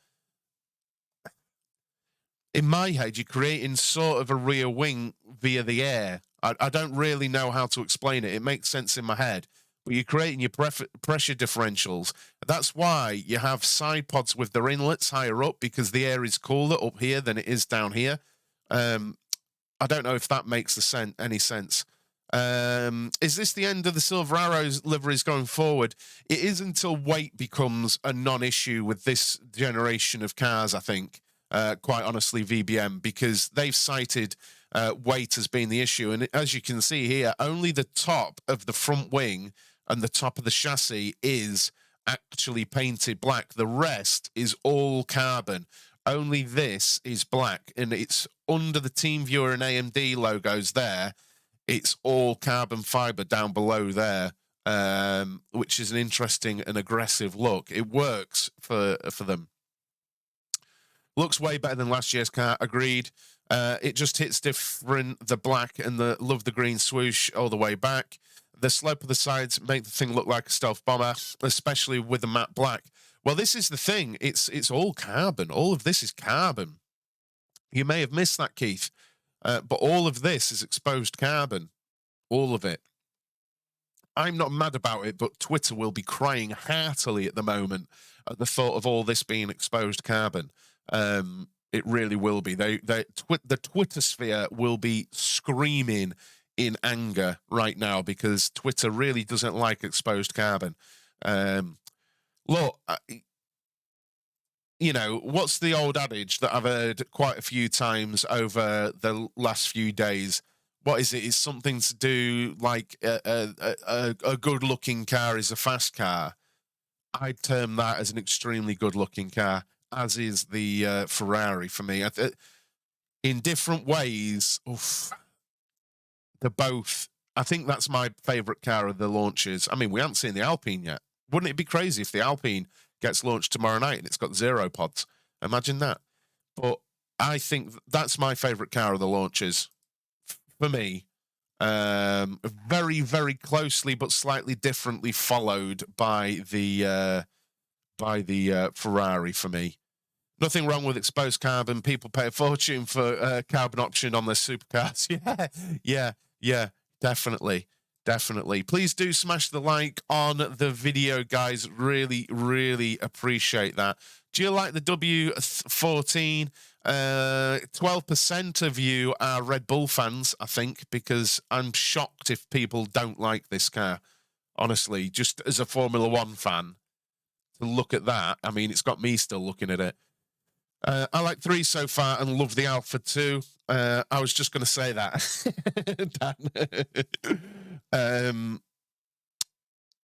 Speaker 1: in my head, you're creating sort of a rear wing via the air. I don't really know how to explain it. It makes sense in my head. But you're creating your pressure differentials. That's why you have side pods with their inlets higher up, because the air is cooler up here than it is down here. I don't know if that makes any sense. Is this the end of the Silver Arrows liveries going forward? It is until weight becomes a non-issue with this generation of cars, I think. Quite honestly, VBM, because they've cited weight as being the issue. And as you can see here, only the top of the front wing and the top of the chassis is actually painted black. The rest is all carbon. Only this is black, and it's under the TeamViewer and AMD logos there. It's all carbon fiber down below there, which is an interesting and aggressive look. It works for them. Looks way better than last year's car, agreed. It just hits different, the black and love the green swoosh all the way back. The slope of the sides make the thing look like a stealth bomber, especially with the matte black. Well, this is the thing. It's all carbon. All of this is carbon. You may have missed that, Keith, but all of this is exposed carbon. All of it. I'm not mad about it, but Twitter will be crying heartily at the moment at the thought of all this being exposed carbon. It really will be. The Twitter sphere will be screaming in anger right now, because Twitter really doesn't like exposed carbon. Look, you know, what's the old adage that I've heard quite a few times over the last few days? What is it? It's something to do like a good-looking car is a fast car. I'd term that as an extremely good-looking car, as is the Ferrari for me. In different ways, they're both. I think that's my favourite car of the launches. I mean, we haven't seen the Alpine yet. Wouldn't it be crazy if the Alpine gets launched tomorrow night and it's got 0 pods? Imagine that. But I think that's my favourite car of the launches for me. Very, very closely but slightly differently followed by the Ferrari for me. Nothing wrong with exposed carbon. People pay a fortune for carbon option on their supercars. Yeah, definitely. Please do smash the like on the video, guys. Really, really appreciate that. Do you like the W14? 12% of you are Red Bull fans, I think, because I'm shocked if people don't like this car. Honestly, just as a Formula One fan, to look at that, I mean, it's got me still looking at it. I like 3 so far and love the Alpha 2. I was just going to say that.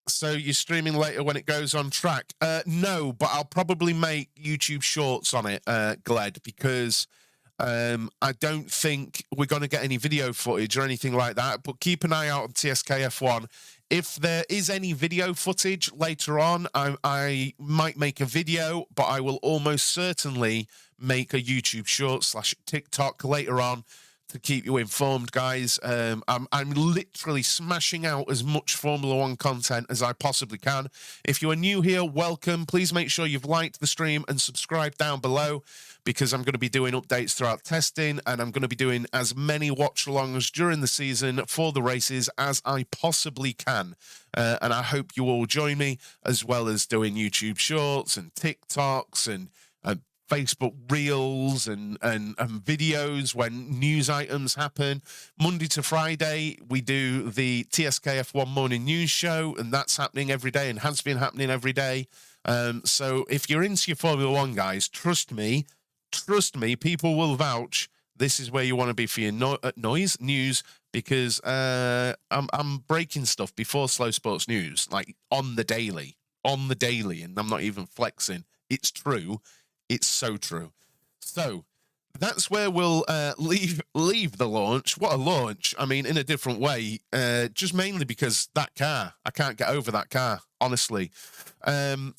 Speaker 1: So you're streaming later when it goes on track? No, but I'll probably make YouTube shorts on it, Gled, because I don't think we're going to get any video footage or anything like that. But keep an eye out on TSK F1. If there is any video footage later on, I might make a video, but I will almost certainly make a YouTube short / TikTok later on to keep you informed, guys. I'm literally smashing out as much Formula One content as I possibly can. If you are new here, welcome. Please make sure you've liked the stream and subscribed down below, because I'm going to be doing updates throughout testing, and I'm going to be doing as many watch-alongs during the season for the races as I possibly can. And I hope you all join me, as well as doing YouTube shorts and TikToks and Facebook Reels and videos when news items happen. Monday to Friday, we do the TSKF1 Morning News Show, and that's happening every day and has been happening every day. So if you're into your Formula One, guys, trust me, people will vouch. This is where you want to be for your news, because I'm breaking stuff before Slow Sports News, like on the daily, and I'm not even flexing. It's true. It's so true. So that's where we'll leave the launch. What a launch. I mean, in a different way, just mainly because that car, I can't get over that car, honestly. And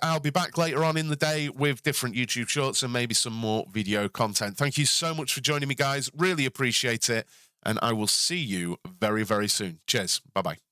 Speaker 1: I'll be back later on in the day with different YouTube shorts and maybe some more video content. Thank you so much for joining me, guys. Really appreciate it. And I will see you very, very soon. Cheers. Bye-bye.